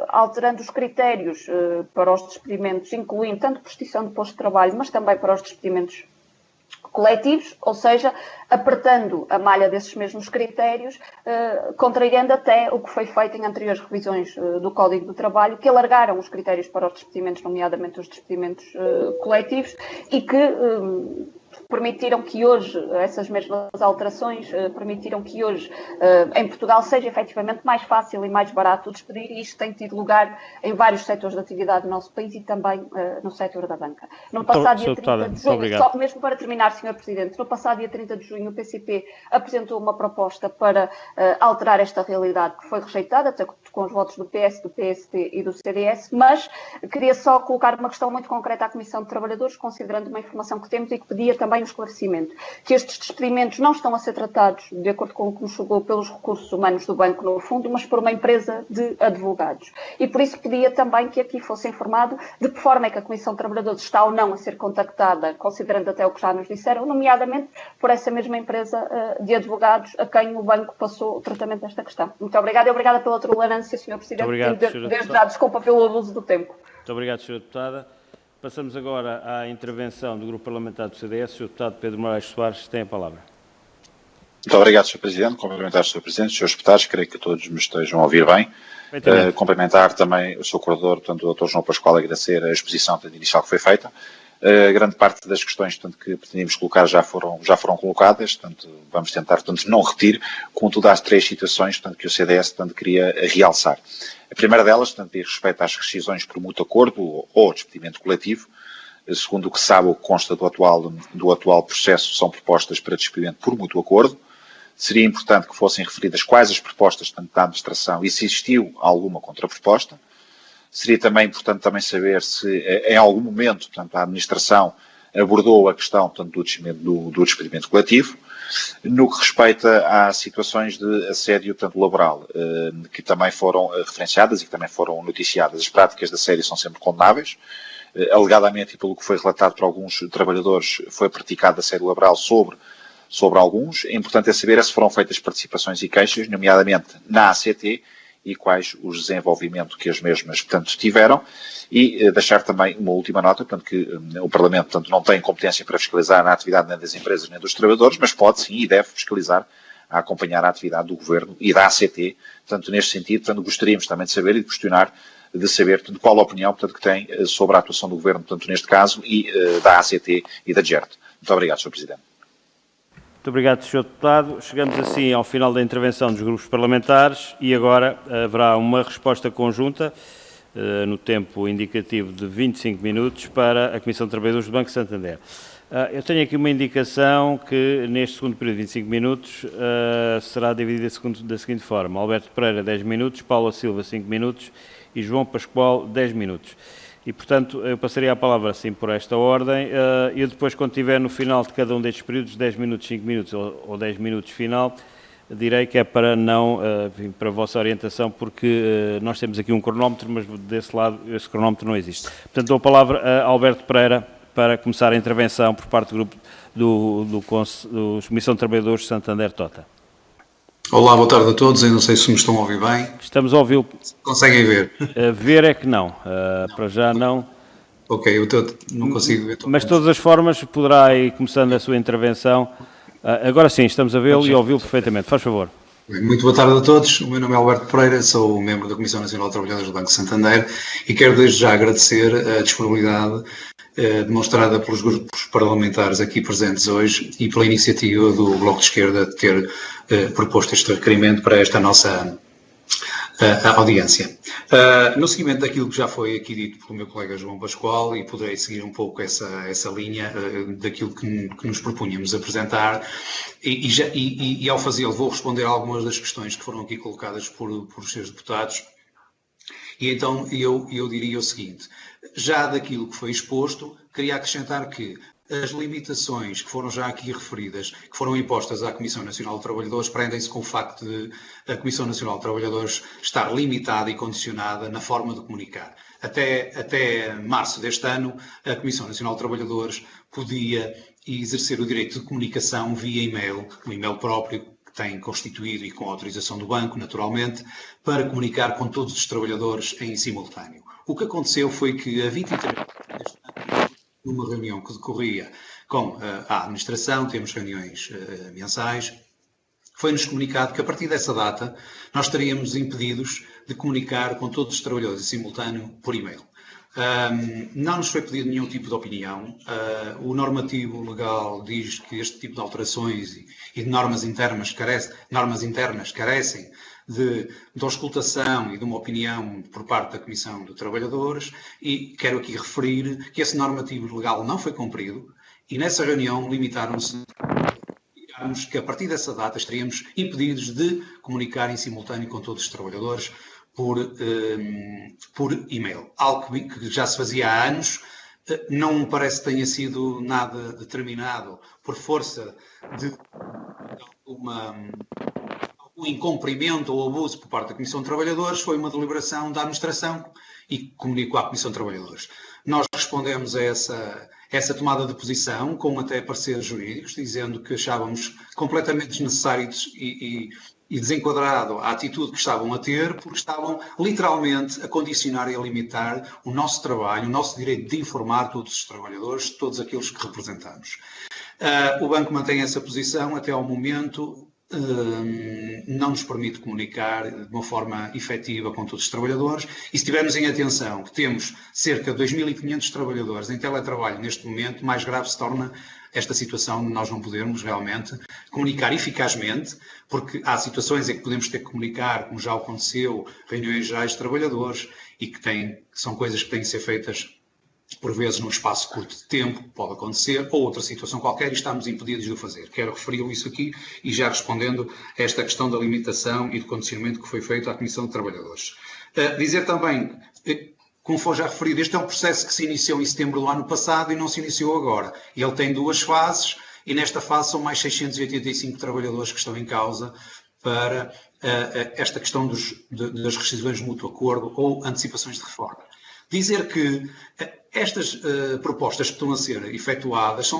alterando os critérios para os despedimentos, incluindo tanto prescrição de posto de trabalho, mas também para os despedimentos coletivos, ou seja, apertando a malha desses mesmos critérios, contrariando até o que foi feito em anteriores revisões do Código do Trabalho, que alargaram os critérios para os despedimentos, nomeadamente os despedimentos coletivos, e que permitiram que hoje, essas mesmas alterações, permitiram que hoje em Portugal seja efetivamente mais fácil e mais barato despedir, e isto tem tido lugar em vários setores de atividade do nosso país e também no setor da banca. No passado dia 30 de junho, só mesmo para terminar, Sr. Presidente, no passado dia 30 de junho o PCP apresentou uma proposta para alterar esta realidade, que foi rejeitada, até com os votos do PS, do PSD e do CDS, mas queria só colocar uma questão muito concreta à Comissão de Trabalhadores, considerando uma informação que temos e que pedia também um esclarecimento, que estes despedimentos não estão a ser tratados, de acordo com o que nos chegou, pelos recursos humanos do banco no fundo, mas por uma empresa de advogados. E por isso pedia também que aqui fosse informado de que forma é que a Comissão de Trabalhadores está ou não a ser contactada, considerando até o que já nos disseram, nomeadamente por essa mesma empresa de advogados a quem o banco passou o tratamento desta questão. Muito obrigada e obrigada pela tolerância, Sr. Presidente, e desde já desculpa pelo abuso do tempo. Muito obrigado, Sra. Deputada. Passamos agora à intervenção do Grupo Parlamentar do CDS. O Sr. Deputado Pedro Moraes Soares tem a palavra. Muito obrigado, Sr. Presidente. Cumprimentar o Sr. Presidente, Srs. Deputados, creio que todos me estejam a ouvir bem. Cumprimentar também o Sr. Coordenador, portanto, o Dr. João Pascoal, agradecer a exposição inicial que foi feita. Grande parte das questões, portanto, que pretendíamos colocar já foram colocadas, portanto, vamos tentar, portanto, não repetir, contudo, há 3 situações, portanto, que o CDS, portanto, queria realçar. A primeira delas, portanto, diz respeito às rescisões por mútuo acordo ou despedimento coletivo. Segundo o que sabe, o que consta do atual processo, são propostas para despedimento por mútuo acordo. Seria importante que fossem referidas quais as propostas, portanto, da administração e se existiu alguma contraproposta. Seria também importante também saber se em algum momento, portanto, a administração abordou a questão, portanto, do despedimento coletivo. No que respeita às situações de assédio, portanto, laboral, que também foram referenciadas e que também foram noticiadas. As práticas de assédio são sempre condenáveis. Alegadamente, e pelo que foi relatado por alguns trabalhadores, foi praticado assédio laboral sobre alguns. É importante saber se foram feitas participações e queixas, nomeadamente na ACT, e quais os desenvolvimentos que as mesmas, portanto, tiveram, e deixar também uma última nota, portanto, que o Parlamento, portanto, não tem competência para fiscalizar a atividade nem das empresas nem dos trabalhadores, mas pode sim e deve fiscalizar a acompanhar a atividade do Governo e da ACT. Portanto, neste sentido, portanto, gostaríamos também de saber e de questionar, de saber, portanto, qual a opinião, portanto, que tem sobre a atuação do Governo, portanto, neste caso, e da ACT e da GERT. Muito obrigado, Sr. Presidente. Muito obrigado, Sr. Deputado. Chegamos assim ao final da intervenção dos grupos parlamentares e agora haverá uma resposta conjunta, no tempo indicativo de 25 minutos, para a Comissão de Trabalhadores do Banco Santander. Eu tenho aqui uma indicação que neste segundo período de 25 minutos será dividida da seguinte forma: Alberto Pereira 10 minutos, Paula Silva 5 minutos e João Pascoal 10 minutos. E, portanto, eu passaria a palavra assim por esta ordem. Eu depois, quando estiver no final de cada um destes períodos, 10 minutos, 5 minutos ou 10 minutos final, direi que é para não, para a vossa orientação, porque nós temos aqui um cronómetro, mas desse lado esse cronómetro não existe. Portanto, dou a palavra a Alberto Pereira para começar a intervenção por parte do grupo do Comissão de Trabalhadores de Santander Tota. Olá, boa tarde a todos. Eu não sei se me estão a ouvir bem. Estamos a ouvi-lo. Conseguem ver? Ver é que não. Para já não. Ok, eu não consigo ver. Mas de todas as formas, poderá ir começando a sua intervenção. Agora sim, estamos a vê-lo e a ouvi-lo perfeitamente. Faz favor. Muito boa tarde a todos. O meu nome é Alberto Pereira, sou membro da Comissão Nacional de Trabalhadores do Banco Santander e quero desde já agradecer a disponibilidade demonstrada pelos grupos parlamentares aqui presentes hoje e pela iniciativa do Bloco de Esquerda de ter proposto este requerimento para esta nossa audiência. No seguimento daquilo que já foi aqui dito pelo meu colega João Pascoal, e poderei seguir um pouco essa linha daquilo que nos propunhamos apresentar, e ao fazê-lo vou responder a algumas das questões que foram aqui colocadas por os seus deputados. E então eu diria o seguinte: já daquilo que foi exposto, queria acrescentar que as limitações que foram já aqui referidas, que foram impostas à Comissão Nacional de Trabalhadores, prendem-se com o facto de a Comissão Nacional de Trabalhadores estar limitada e condicionada na forma de comunicar. Até março deste ano, a Comissão Nacional de Trabalhadores podia exercer o direito de comunicação via e-mail, um e-mail próprio, tem constituído e com a autorização do banco, naturalmente, para comunicar com todos os trabalhadores em simultâneo. O que aconteceu foi que a 23 deste ano, numa reunião que decorria com a administração, temos reuniões mensais, foi-nos comunicado que a partir dessa data nós estaríamos impedidos de comunicar com todos os trabalhadores em simultâneo por e-mail. Não nos foi pedido nenhum tipo de opinião. O normativo legal diz que este tipo de alterações e de normas internas carecem de auscultação e de uma opinião por parte da Comissão de Trabalhadores, e quero aqui referir que esse normativo legal não foi cumprido, e nessa reunião limitaram-se que a partir dessa data estaríamos impedidos de comunicar em simultâneo com todos os trabalhadores por e-mail. Algo que já se fazia há anos, não me parece que tenha sido nada determinado por força de algum incumprimento ou abuso por parte da Comissão de Trabalhadores, foi uma deliberação da administração e comunicou à Comissão de Trabalhadores. Nós respondemos a essa tomada de posição com até pareceres jurídicos, dizendo que achávamos completamente desnecessário e desenquadrado a atitude que estavam a ter, porque estavam literalmente a condicionar e a limitar o nosso trabalho, o nosso direito de informar todos os trabalhadores, todos aqueles que representamos. O banco mantém essa posição até ao momento. Não nos permite comunicar de uma forma efetiva com todos os trabalhadores, e se tivermos em atenção que temos cerca de 2.500 trabalhadores em teletrabalho neste momento, mais grave se torna esta situação de nós não podermos realmente comunicar eficazmente, porque há situações em que podemos ter que comunicar, como já aconteceu, reuniões gerais de trabalhadores, e que são coisas que têm que ser feitas por vezes num espaço curto de tempo, pode acontecer, ou outra situação qualquer, e estamos impedidos de o fazer. Quero referir isso aqui, e já respondendo a esta questão da limitação e do condicionamento que foi feito à Comissão de Trabalhadores. Dizer também, como foi já referido, este é um processo que se iniciou em setembro do ano passado e não se iniciou agora. Ele tem duas fases, e nesta fase são mais 685 trabalhadores que estão em causa para esta questão das rescisões de mútuo acordo ou antecipações de reforma. Dizer que estas propostas que estão a ser efetuadas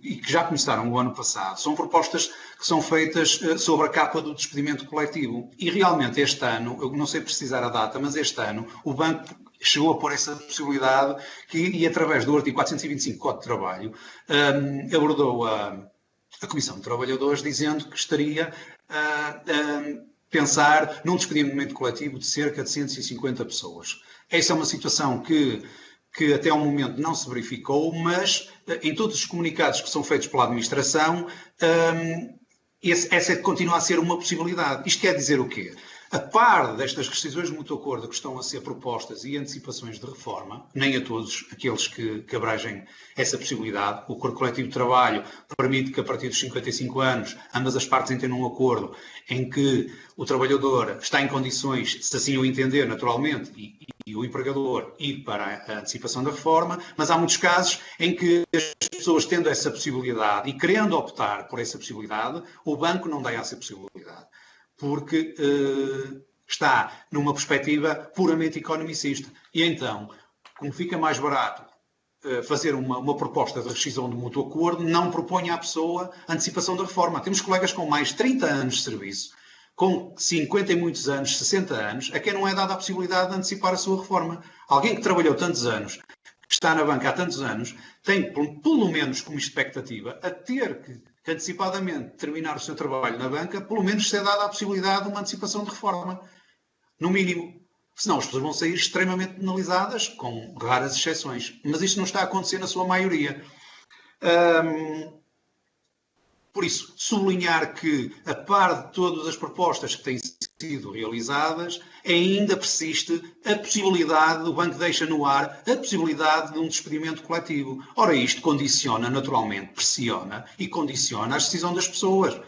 e que já começaram no ano passado, são propostas que são feitas sobre a capa do despedimento coletivo. E realmente este ano, eu não sei precisar a data, mas este ano o banco chegou a pôr essa possibilidade e através do artigo 425 do Código de Trabalho, abordou a Comissão de Trabalhadores dizendo que estaria a pensar num despedimento coletivo de cerca de 150 pessoas. Essa é uma situação que até ao momento não se verificou, mas em todos os comunicados que são feitos pela administração, essa continua a ser uma possibilidade. Isto quer dizer o quê? A par destas rescisões de mútuo acordo que estão a ser propostas e antecipações de reforma, nem a todos aqueles que abrangem essa possibilidade, o acordo coletivo de trabalho permite que a partir dos 55 anos ambas as partes entendam um acordo em que o trabalhador está em condições, se assim o entender naturalmente, e o empregador ir para a antecipação da reforma, mas há muitos casos em que as pessoas tendo essa possibilidade e querendo optar por essa possibilidade, o banco não dá essa possibilidade, porque está numa perspectiva puramente economicista. E então, como fica mais barato fazer uma proposta de rescisão de mútuo acordo, não propõe à pessoa antecipação da reforma. Temos colegas com mais de 30 anos de serviço, com 50 e muitos anos, 60 anos, a quem não é dada a possibilidade de antecipar a sua reforma. Alguém que trabalhou tantos anos, que está na banca há tantos anos, tem, pelo menos como expectativa, a ter que antecipadamente terminar o seu trabalho na banca, pelo menos ser dada a possibilidade de uma antecipação de reforma. No mínimo. Senão as pessoas vão sair extremamente penalizadas, com raras exceções. Mas isto não está a acontecer na sua maioria. Por isso, sublinhar que, a par de todas as propostas que têm sido realizadas, ainda persiste a possibilidade, o banco deixa no ar, a possibilidade de um despedimento coletivo. Ora, isto condiciona, naturalmente, pressiona e condiciona a decisão das pessoas.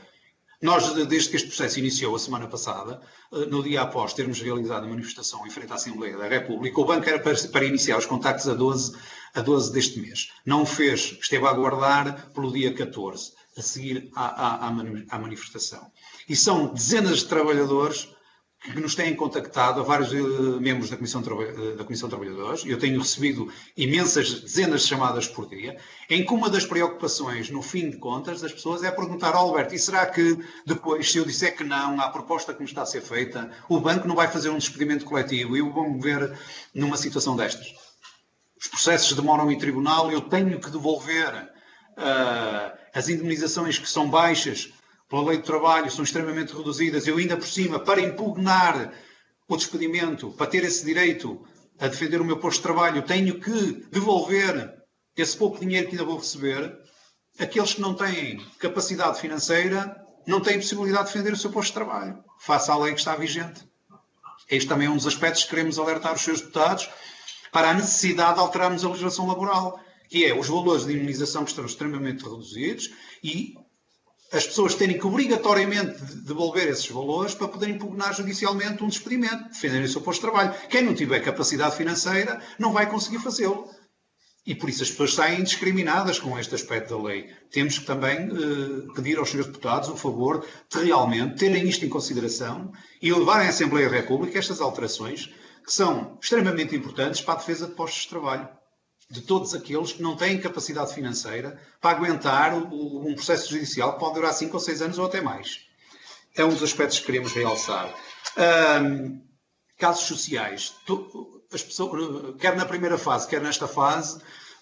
Nós, desde que este processo iniciou a semana passada, no dia após termos realizado a manifestação em frente à Assembleia da República, o banco era para iniciar os contactos a 12 deste mês. Não o fez, esteve a aguardar pelo dia 14. A seguir à manifestação. E são dezenas de trabalhadores que nos têm contactado, a vários membros da Comissão de Trabalhadores. Eu tenho recebido dezenas de chamadas por dia, em que uma das preocupações, no fim de contas, das pessoas é perguntar ao Alberto, e será que depois, se eu disser que não à proposta que me está a ser feita, o banco não vai fazer um despedimento coletivo e eu vou-me ver numa situação destas? Os processos demoram em tribunal, eu tenho que devolver as indemnizações que são baixas pela lei do trabalho, são extremamente reduzidas, eu ainda por cima, para impugnar o despedimento, para ter esse direito a defender o meu posto de trabalho, tenho que devolver esse pouco dinheiro que ainda vou receber. Aqueles que não têm capacidade financeira não têm possibilidade de defender o seu posto de trabalho, face à lei que está vigente. Este também é um dos aspectos que queremos alertar os seus deputados para a necessidade de alterarmos a legislação laboral, que é os valores de indemnização que estão extremamente reduzidos e as pessoas terem que obrigatoriamente devolver esses valores para poderem impugnar judicialmente um despedimento, defenderem o seu posto de trabalho. Quem não tiver capacidade financeira não vai conseguir fazê-lo. E por isso as pessoas saem discriminadas com este aspecto da lei. Temos que também pedir aos senhores deputados o favor de realmente terem isto em consideração e levarem à Assembleia da República estas alterações que são extremamente importantes para a defesa de postos de trabalho de todos aqueles que não têm capacidade financeira para aguentar um processo judicial que pode durar 5 ou 6 anos ou até mais. É um dos aspectos que queremos realçar. Casos sociais. As pessoas, quer na primeira fase, quer nesta fase,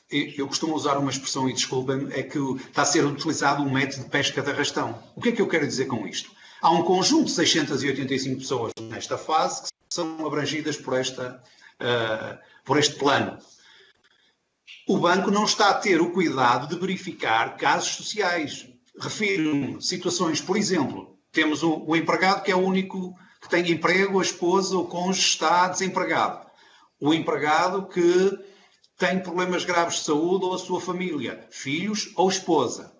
eu costumo usar uma expressão, e desculpem-me, é que está a ser utilizado um método de pesca de arrastão. O que é que eu quero dizer com isto? Há um conjunto de 685 pessoas nesta fase que são abrangidas por este plano. O banco não está a ter o cuidado de verificar casos sociais. Refiro-me situações, por exemplo, temos o empregado que é o único que tem emprego, a esposa, o cônjuge está desempregado. O empregado que tem problemas graves de saúde ou a sua família, filhos ou esposa.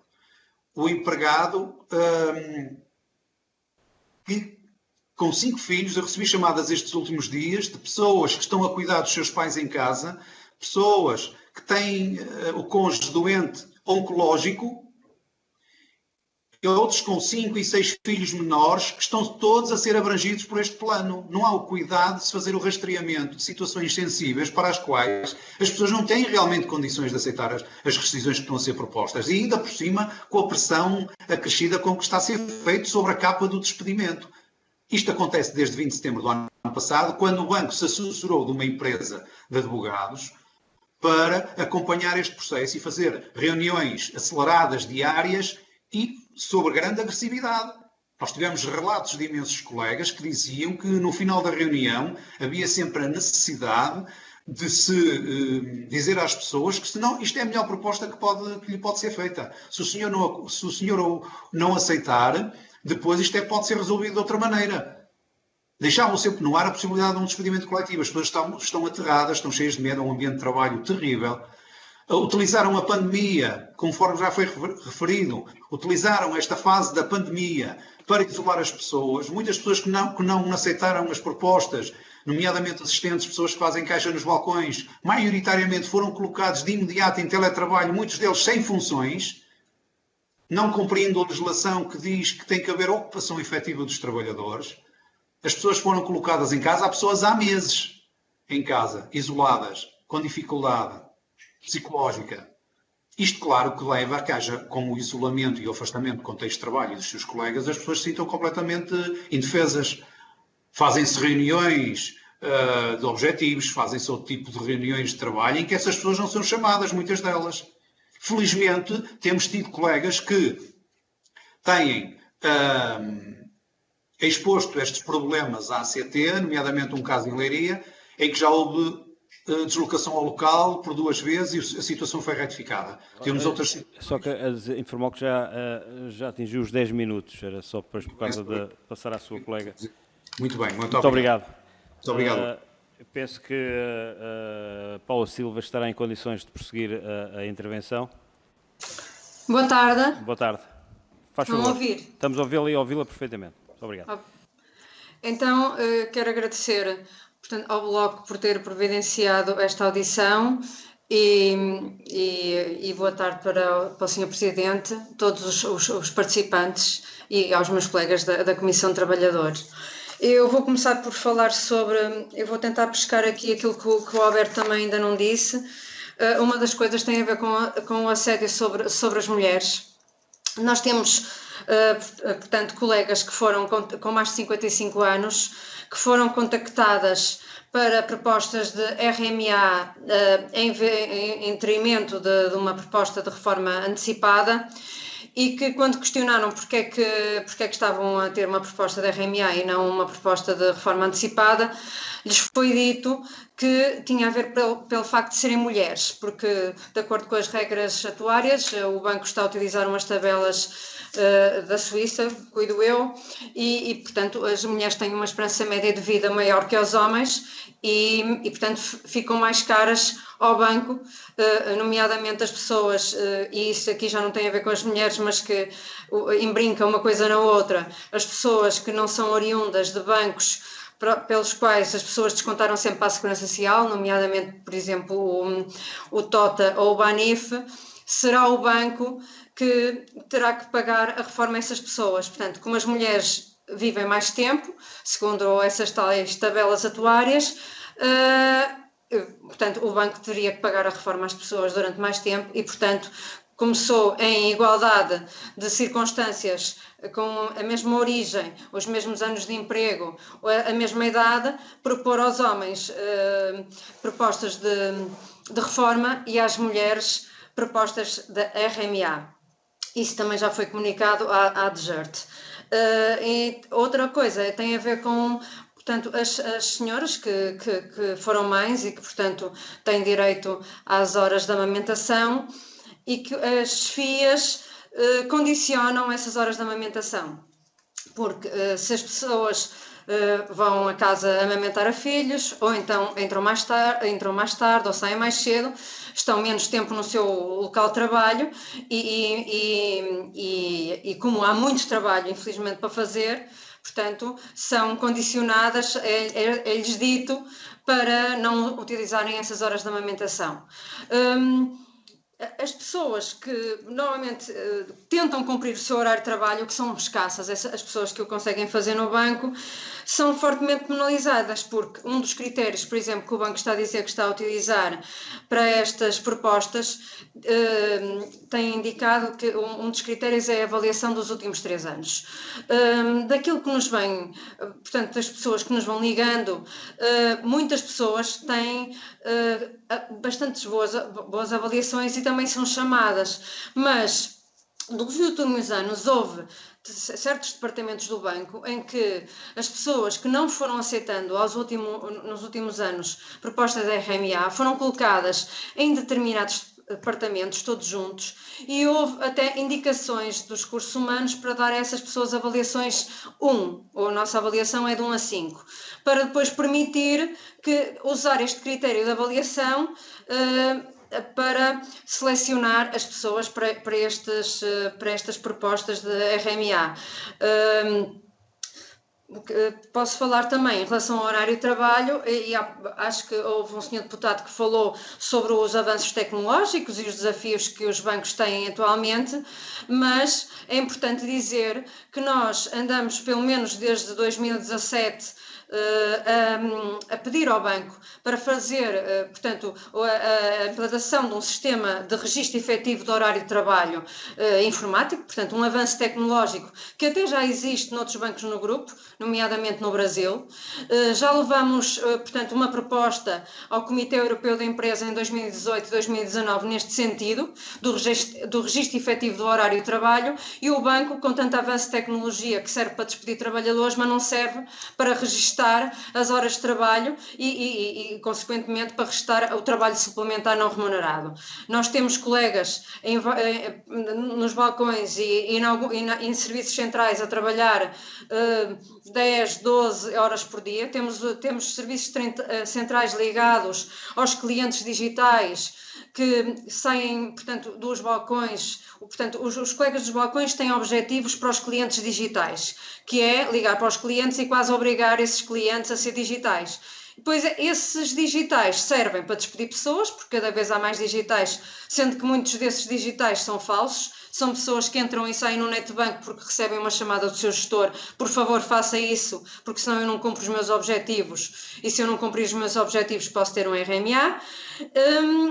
O empregado que, com 5 filhos, eu recebi chamadas estes últimos dias de pessoas que estão a cuidar dos seus pais em casa, pessoas que têm o cônjuge doente oncológico, e outros com 5 e 6 filhos menores, que estão todos a ser abrangidos por este plano. Não há o cuidado de se fazer o rastreamento de situações sensíveis para as quais as pessoas não têm realmente condições de aceitar as restrições que estão a ser propostas. E ainda por cima, com a pressão acrescida com que está a ser feito sobre a capa do despedimento. Isto acontece desde 20 de setembro do ano passado, quando o banco se assessorou de uma empresa de advogados para acompanhar este processo e fazer reuniões aceleradas diárias e sobre grande agressividade. Nós tivemos relatos de imensos colegas que diziam que no final da reunião havia sempre a necessidade de se dizer às pessoas que senão isto é a melhor proposta que lhe pode ser feita. Se o senhor não aceitar, depois isto pode ser resolvido de outra maneira. Deixavam sempre no ar a possibilidade de um despedimento coletivo. As pessoas estão aterradas, estão cheias de medo, é um ambiente de trabalho terrível. Utilizaram a pandemia, conforme já foi referido, utilizaram esta fase da pandemia para isolar as pessoas. Muitas pessoas que não aceitaram as propostas, nomeadamente assistentes, pessoas que fazem caixa nos balcões, maioritariamente foram colocados de imediato em teletrabalho, muitos deles sem funções, não cumprindo a legislação que diz que tem que haver ocupação efetiva dos trabalhadores. As pessoas foram colocadas em casa, há pessoas há meses em casa, isoladas, com dificuldade psicológica. Isto, claro, que leva a que haja, com o isolamento e o afastamento do contexto de trabalho e dos seus colegas, as pessoas se sintam completamente indefesas. Fazem-se reuniões de objetivos, fazem-se outro tipo de reuniões de trabalho em que essas pessoas não são chamadas, muitas delas. Felizmente, temos tido colegas que têm exposto estes problemas à ACT, nomeadamente um caso em Leiria, em que já houve deslocação ao local por 2 vezes e a situação foi retificada. Temos outras... Só que informou que já atingiu os 10 minutos, era só depois por causa de passar à sua colega. Muito bem, muito obrigado. Muito obrigado. Penso que Paula Silva estará em condições de prosseguir a intervenção. Boa tarde. Boa tarde. Faz favor. Estão a ouvir? Estamos a ouvi-la e a ouvi-la perfeitamente. Muito obrigado. Então, quero agradecer, portanto, ao Bloco por ter providenciado esta audição e boa tarde para o Sr. Presidente, todos os participantes e aos meus colegas da Comissão de Trabalhadores. Eu vou começar por falar eu vou tentar pescar aqui aquilo que o Alberto também ainda não disse. Uma das coisas tem a ver com o assédio sobre as mulheres. Nós temos, portanto, colegas que foram com mais de 55 anos, que foram contactadas para propostas de RMA em detrimento de uma proposta de reforma antecipada, e que, quando questionaram porque é que estavam a ter uma proposta de RMA e não uma proposta de reforma antecipada, lhes foi dito que tinha a ver pelo facto de serem mulheres, porque, de acordo com as regras atuárias, o banco está a utilizar umas tabelas da Suíça, cuido eu, e, portanto, as mulheres têm uma esperança média de vida maior que os homens e portanto, ficam mais caras ao banco, nomeadamente as pessoas, e isso aqui já não tem a ver com as mulheres, mas que imbrincam uma coisa na outra, as pessoas que não são oriundas de bancos pelos quais as pessoas descontaram sempre para a Segurança Social, nomeadamente, por exemplo, o TOTA ou o BANIF, será o banco que terá que pagar a reforma a essas pessoas. Portanto, como as mulheres vivem mais tempo, segundo essas tais tabelas atuárias, portanto, o banco teria que pagar a reforma às pessoas durante mais tempo e, portanto, começou em igualdade de circunstâncias, com a mesma origem, os mesmos anos de emprego, a mesma idade, propor aos homens propostas de reforma e às mulheres propostas de RMA. Isso também já foi comunicado à DGERT. E outra coisa tem a ver com, portanto, as senhoras que foram mães e que, portanto, têm direito às horas de amamentação e que as FIAs condicionam essas horas de amamentação. Porque se as pessoas vão a casa amamentar a filhos, ou então entram mais tarde ou saem mais cedo, estão menos tempo no seu local de trabalho e como há muito trabalho, infelizmente, para fazer, portanto, são condicionadas, é-lhes dito, para não utilizarem essas horas de amamentação. As pessoas que normalmente tentam cumprir o seu horário de trabalho, que são escassas, as pessoas que o conseguem fazer no banco, são fortemente penalizadas, porque um dos critérios, por exemplo, que o banco está a dizer que está a utilizar para estas propostas, tem indicado que um dos critérios é a avaliação dos últimos 3 anos. Daquilo que nos vem, portanto, das pessoas que nos vão ligando, muitas pessoas têm bastantes boas avaliações e também são chamadas, mas nos últimos anos houve certos departamentos do banco em que as pessoas que não foram aceitando nos últimos anos propostas de RMA foram colocadas em determinados departamentos, todos juntos, e houve até indicações dos recursos humanos para dar a essas pessoas avaliações 1, ou a nossa avaliação é de 1 a 5, para depois permitir que usar este critério de avaliação para selecionar as pessoas para estas propostas de RMA. Posso falar também em relação ao horário de trabalho, e acho que houve um senhor deputado que falou sobre os avanços tecnológicos e os desafios que os bancos têm atualmente, mas é importante dizer que nós andamos, pelo menos desde 2017, a pedir ao banco para fazer, portanto, a implantação de um sistema de registro efetivo do horário de trabalho informático, portanto, um avanço tecnológico que até já existe noutros bancos no grupo, nomeadamente no Brasil. Já levamos, portanto, uma proposta ao Comitê Europeu da Empresa em 2018 e 2019 neste sentido, do registro efetivo do horário de trabalho, e o banco, com tanto avanço de tecnologia que serve para despedir trabalhadores, mas não serve para registrar as horas de trabalho e consequentemente, para restar o trabalho suplementar não remunerado. Nós temos colegas nos balcões e em serviços centrais a trabalhar 10, 12 horas por dia. Temos serviços centrais ligados aos clientes digitais que saem, portanto, dos balcões. Portanto, os colegas dos balcões têm objetivos para os clientes digitais, que é ligar para os clientes e quase obrigar esses clientes a ser digitais. Pois esses digitais servem para despedir pessoas, porque cada vez há mais digitais, sendo que muitos desses digitais são falsos. São pessoas que entram e saem no netbank porque recebem uma chamada do seu gestor, por favor faça isso, porque senão eu não cumpro os meus objetivos, e se eu não cumprir os meus objetivos posso ter um RMA.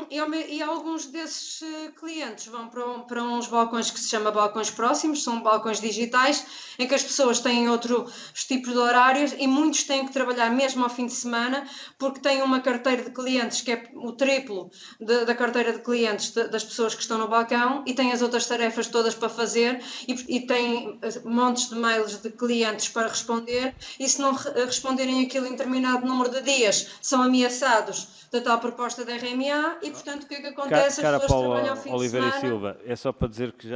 E alguns desses clientes vão para uns balcões que se chama balcões próximos, são balcões digitais, em que as pessoas têm outros tipos de horários e muitos têm que trabalhar mesmo ao fim de semana, porque têm uma carteira de clientes que é o triplo da carteira de clientes das pessoas que estão no balcão, e têm as outras tarefas todas para fazer, e têm montes de mails de clientes para responder, e se não responderem aquilo em determinado número de dias, são ameaçados da tal proposta da RMA, e portanto o que é que acontece? Cara As pessoas Paula trabalham ao fim Oliveira de semana. e Silva, é só para dizer que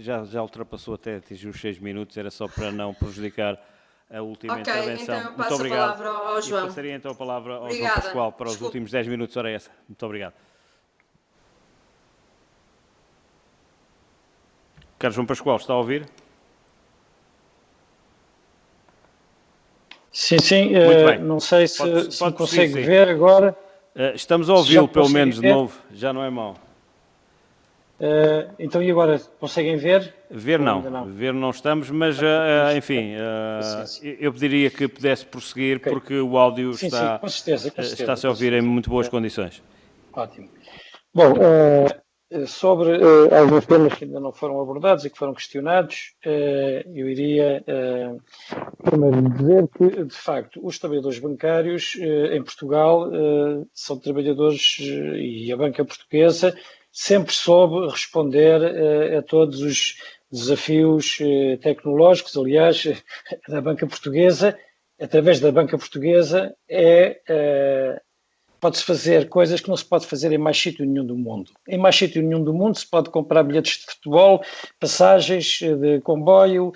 já ultrapassou, até atingiu os 6 minutos, era só para não prejudicar a última intervenção. Então eu Muito passo obrigado. a palavra ao João. E passaria então a palavra ao Obrigada. João Pascoal para os Desculpe. últimos 10 minutos, ora essa. Muito obrigado. Caro João Pascoal, está a ouvir? Sim, sim. Muito bem. Não sei se Pode me consegue sim. ver agora. Estamos a ouvi-lo, pelo menos, de novo. Já não é mau. Então, e agora? Conseguem ver? Ver não. Ver não estamos, mas, enfim, eu pediria que pudesse prosseguir, Okay. porque o áudio Sim, está, com certeza, está-se a ouvir em muito boas condições. Ótimo. Bom, sobre alguns temas que ainda não foram abordados e que foram questionados, eu iria primeiro dizer que, de facto, os trabalhadores bancários em Portugal são trabalhadores, e a banca portuguesa sempre soube responder a todos os desafios tecnológicos. Aliás, da banca portuguesa, através da banca portuguesa, pode-se fazer coisas que não se pode fazer em mais sítio nenhum do mundo. Em mais sítio nenhum do mundo se pode comprar bilhetes de futebol, passagens de comboio,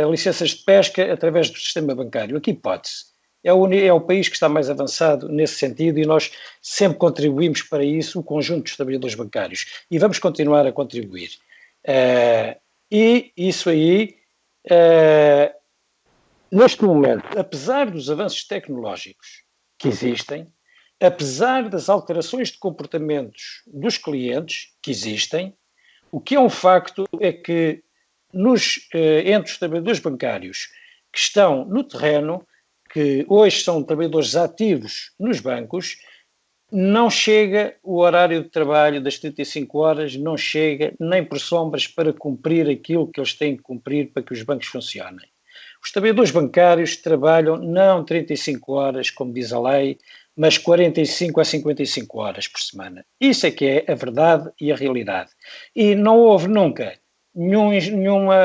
licenças de pesca através do sistema bancário. Aqui pode-se. É o país que está mais avançado nesse sentido, e nós sempre contribuímos para isso, o conjunto dos trabalhadores bancários. E vamos continuar a contribuir. E isso aí, neste momento, apesar dos avanços tecnológicos que existem, apesar das alterações de comportamentos dos clientes que existem, o que é um facto é que entre os trabalhadores bancários que estão no terreno, que hoje são trabalhadores ativos nos bancos, não chega o horário de trabalho das 35 horas, não chega nem por sombras para cumprir aquilo que eles têm que cumprir para que os bancos funcionem. Os trabalhadores bancários trabalham não 35 horas, como diz a lei, mas 45 a 55 horas por semana. Isso é que é a verdade e a realidade. E não houve nunca nenhuma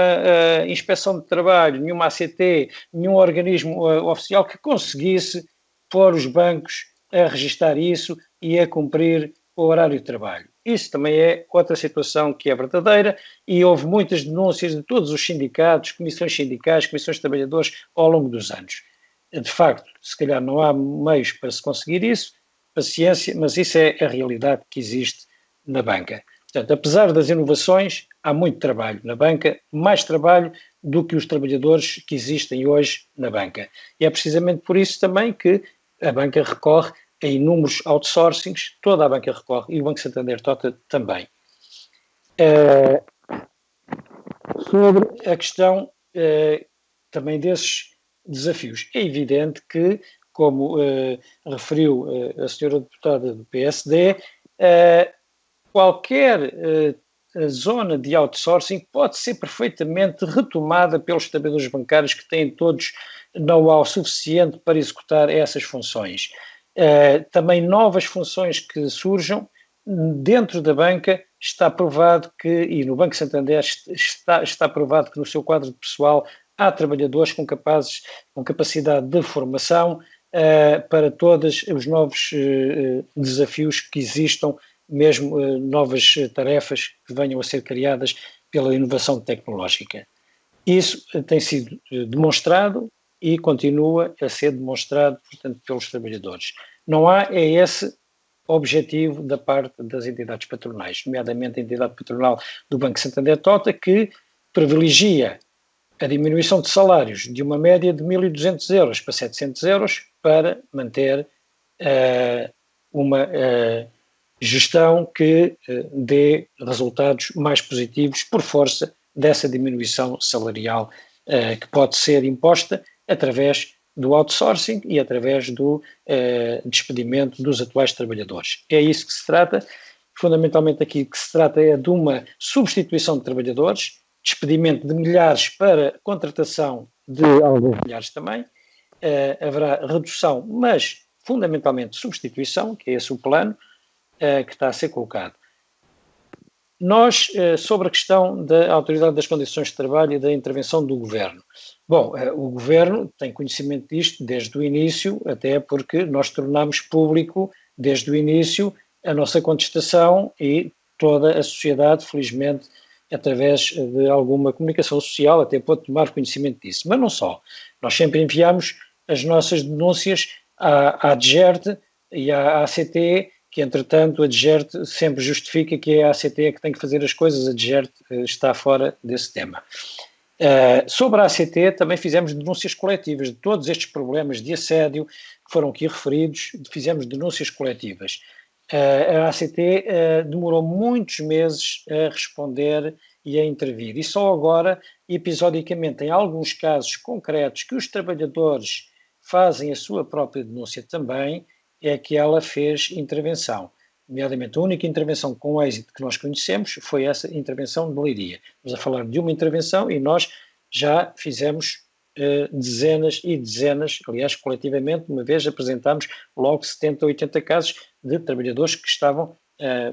inspeção de trabalho, nenhuma ACT, nenhum organismo oficial que conseguisse pôr os bancos a registar isso e a cumprir o horário de trabalho. Isso também é outra situação que é verdadeira, e houve muitas denúncias de todos os sindicatos, comissões sindicais, comissões de trabalhadores ao longo dos anos. De facto, se calhar não há meios para se conseguir isso, paciência, mas isso é a realidade que existe na banca. Portanto, apesar das inovações, há muito trabalho na banca, mais trabalho do que os trabalhadores que existem hoje na banca. E é precisamente por isso também que a banca recorre a inúmeros outsourcings, toda a banca recorre, e o Banco Santander Tota também. Sobre a questão também desses desafios, é evidente que, como referiu a senhora deputada do PSD, qualquer zona de outsourcing pode ser perfeitamente retomada pelos trabalhadores bancários que têm todos know-how suficiente para executar essas funções. Também novas funções que surjam dentro da banca, está provado que, e no Banco Santander está provado que no seu quadro de pessoal há trabalhadores com capacidade de formação para todos os novos desafios que existam, mesmo novas tarefas que venham a ser criadas pela inovação tecnológica. Isso tem sido demonstrado e continua a ser demonstrado, portanto, pelos trabalhadores. Não há esse objetivo da parte das entidades patronais, nomeadamente a entidade patronal do Banco Santander Tota, que privilegia a diminuição de salários de uma média de 1.200 euros para 700 euros para manter uma gestão que dê resultados mais positivos por força dessa diminuição salarial que pode ser imposta através do outsourcing e através do despedimento dos atuais trabalhadores. É isso que se trata. Fundamentalmente aqui que se trata é de uma substituição de trabalhadores, despedimento de milhares para contratação de alguns milhares também. Haverá redução, mas fundamentalmente substituição, que é esse o plano que está a ser colocado. Nós, sobre a questão da Autoridade das Condições de Trabalho e da intervenção do Governo. Bom, o Governo tem conhecimento disto desde o início, até porque nós tornamos público desde o início a nossa contestação e toda a sociedade, felizmente, através de alguma comunicação social, até pode tomar conhecimento disso. Mas não só. Nós sempre enviamos as nossas denúncias à DGERT e à ACT, que entretanto a DGERT sempre justifica que é a ACT que tem que fazer as coisas, a DGERT está fora desse tema. Sobre a ACT também fizemos denúncias coletivas de todos estes problemas de assédio que foram aqui referidos, fizemos denúncias coletivas. A ACT demorou muitos meses a responder e a intervir, e só agora, episodicamente, em alguns casos concretos que os trabalhadores fazem a sua própria denúncia também, é que ela fez intervenção. Nomeadamente, a única intervenção com êxito que nós conhecemos foi essa intervenção de Leiria. Estamos a falar de uma intervenção e nós já fizemos dezenas e dezenas, aliás, coletivamente, uma vez apresentámos logo 70 ou 80 casos de trabalhadores que estavam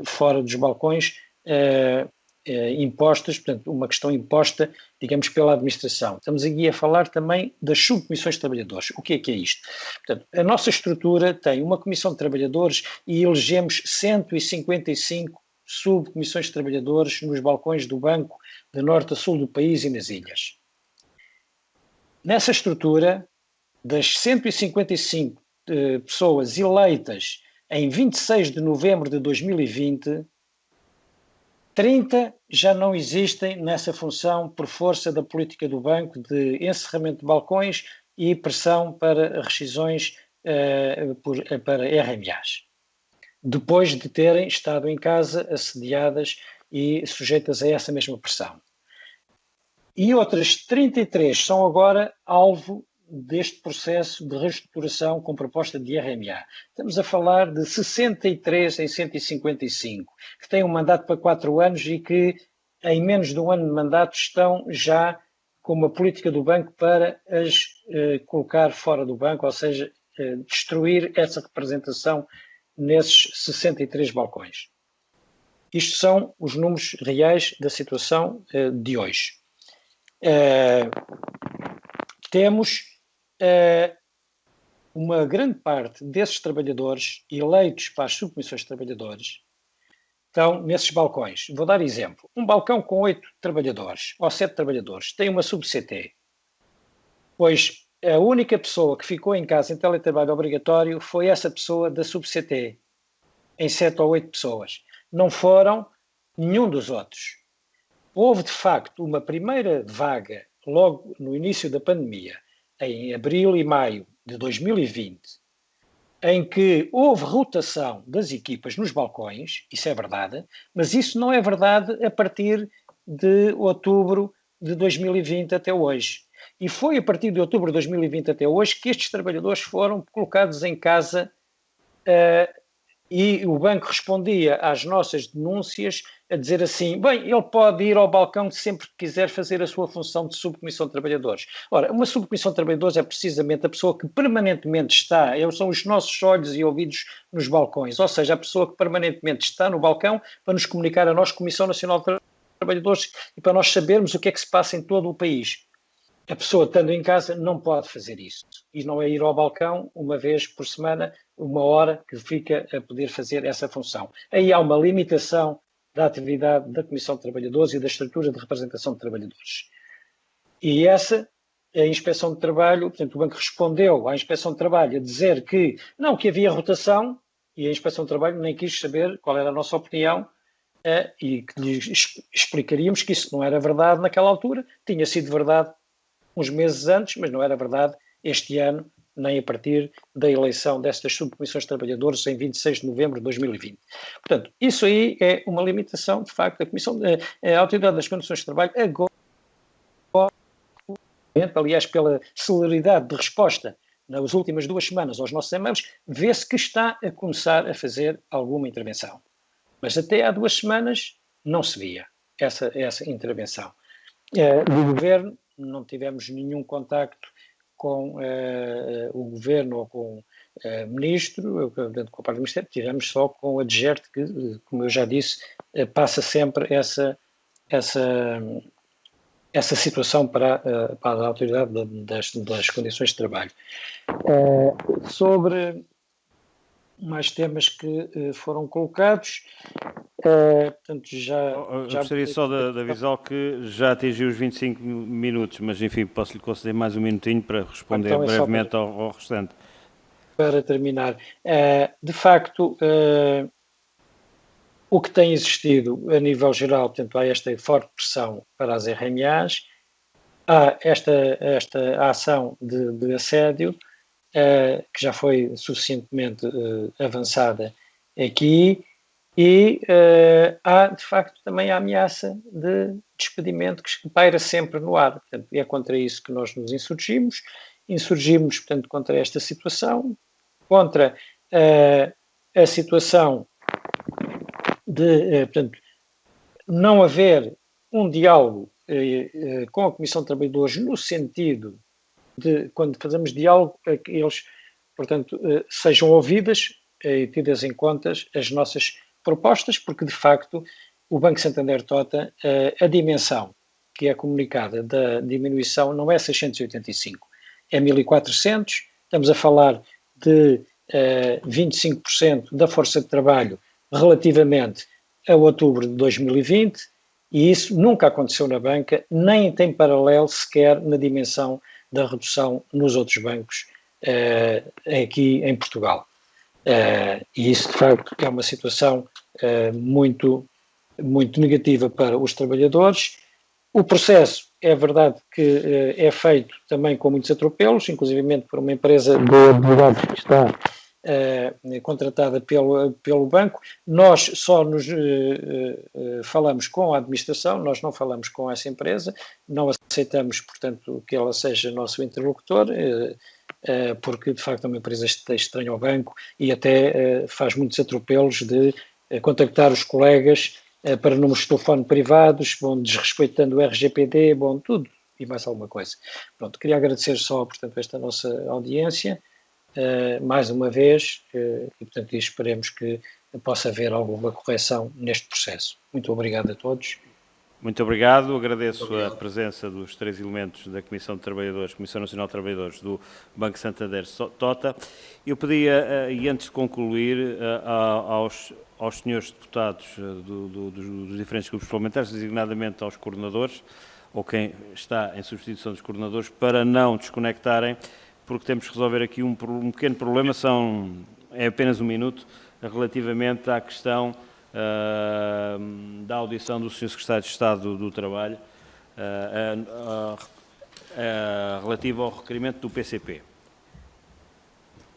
fora dos balcões impostas, portanto, uma questão imposta, digamos, pela administração. Estamos aqui a falar também das subcomissões de trabalhadores. O que é isto? Portanto, a nossa estrutura tem uma comissão de trabalhadores e elegemos 155 subcomissões de trabalhadores nos balcões do banco de norte a sul do país e nas ilhas. Nessa estrutura, das 155 pessoas eleitas em 26 de novembro de 2020, 30 já não existem nessa função por força da política do banco de encerramento de balcões e pressão para rescisões para RMAs, depois de terem estado em casa assediadas e sujeitas a essa mesma pressão. E outras 33 são agora alvo deste processo de reestruturação com proposta de RMA. Estamos a falar de 63 em 155, que têm um mandato para 4 anos e que, em menos de um ano de mandato, estão já com uma política do banco para as colocar fora do banco, ou seja, destruir essa representação nesses 63 balcões. Isto são os números reais da situação de hoje. Temos uma grande parte desses trabalhadores eleitos para as subcomissões de trabalhadores estão nesses balcões. Vou dar exemplo. Um balcão com 8 trabalhadores ou 7 trabalhadores tem uma sub-CT, pois a única pessoa que ficou em casa em teletrabalho obrigatório foi essa pessoa da sub-CT, em 7 ou 8 pessoas. Não foram nenhum dos outros. Houve, de facto, uma primeira vaga logo no início da pandemia, em abril e maio de 2020, em que houve rotação das equipas nos balcões, isso é verdade, mas isso não é verdade a partir de outubro de 2020 até hoje. E foi a partir de outubro de 2020 até hoje que estes trabalhadores foram colocados em casa e o banco respondia às nossas denúncias a dizer assim, bem, ele pode ir ao balcão sempre que quiser fazer a sua função de subcomissão de trabalhadores. Ora, uma subcomissão de trabalhadores é precisamente a pessoa que permanentemente está, são os nossos olhos e ouvidos nos balcões, ou seja, a pessoa que permanentemente está no balcão para nos comunicar a nós, Comissão Nacional de Trabalhadores, e para nós sabermos o que é que se passa em todo o país. A pessoa, estando em casa, não pode fazer isso. E não é ir ao balcão uma vez por semana, uma hora, que fica a poder fazer essa função. Aí há uma limitação da atividade da Comissão de Trabalhadores e da estrutura de representação de trabalhadores. E essa, a Inspeção de Trabalho, portanto, o banco respondeu à Inspeção de Trabalho a dizer que não, que havia rotação, e a Inspeção de Trabalho nem quis saber qual era a nossa opinião, e que lhes explicaríamos que isso não era verdade naquela altura, tinha sido verdade uns meses antes, mas não era verdade este ano, nem a partir da eleição destas subcomissões de trabalhadores em 26 de novembro de 2020. Portanto, isso aí é uma limitação, de facto, a Autoridade das Condições de Trabalho agora, aliás, pela celeridade de resposta nas últimas 2 semanas aos nossos e-mails, vê-se que está a começar a fazer alguma intervenção. Mas até há 2 semanas não se via essa intervenção. Do Governo não tivemos nenhum contacto com o Governo ou com o Ministro, com a parte do Ministério, tivemos só com a DGERT, que, como eu já disse, passa sempre essa situação para a Autoridade das Condições de Trabalho. Sobre mais temas que foram colocados, portanto, já gostaria só de avisar que já atingiu os 25 minutos, mas enfim, posso-lhe conceder mais um minutinho para responder então, brevemente ao restante. Para terminar, de facto, o que tem existido a nível geral, portanto, há esta forte pressão para as RMAs, há esta ação de assédio, que já foi suficientemente avançada aqui, e há, de facto, também a ameaça de despedimento que paira sempre no ar. Portanto, é contra isso que nós nos insurgimos, portanto, contra esta situação, contra a situação de, portanto, não haver um diálogo com a Comissão de Trabalhadores no sentido de, quando fazemos diálogo, que eles, portanto, sejam ouvidas e tidas em conta as nossas propostas, porque, de facto, o Banco Santander Tota, a dimensão que é comunicada da diminuição não é 685, é 1.400, estamos a falar de 25% da força de trabalho relativamente a outubro de 2020, e isso nunca aconteceu na banca, nem tem paralelo sequer na dimensão da redução nos outros bancos aqui em Portugal. E isso, de facto, é uma situação muito, muito negativa para os trabalhadores. O processo, é verdade que é feito também com muitos atropelos, inclusivamente por uma empresa de advogados que está contratada pelo banco. Nós só nos falamos com a administração, nós não falamos com essa empresa, não aceitamos, portanto, que ela seja nosso interlocutor, porque de facto é uma empresa estranha ao banco e até faz muitos atropelos de contactar os colegas para números de telefone privados, desrespeitando o RGPD, tudo e mais alguma coisa. Pronto, queria agradecer só, portanto, esta nossa audiência, mais uma vez, e portanto esperemos que possa haver alguma correção neste processo. Muito obrigado a todos. Muito obrigado, agradeço a presença dos 3 elementos da Comissão de Trabalhadores, Comissão Nacional de Trabalhadores do Banco Santander Tota. Eu pedia, e antes de concluir, aos senhores deputados dos diferentes grupos parlamentares, designadamente aos coordenadores, ou quem está em substituição dos coordenadores, para não desconectarem, porque temos que resolver aqui um pequeno problema, é apenas um minuto, relativamente à questão da audição do Sr. Secretário de Estado do Trabalho, relativo ao requerimento do PCP.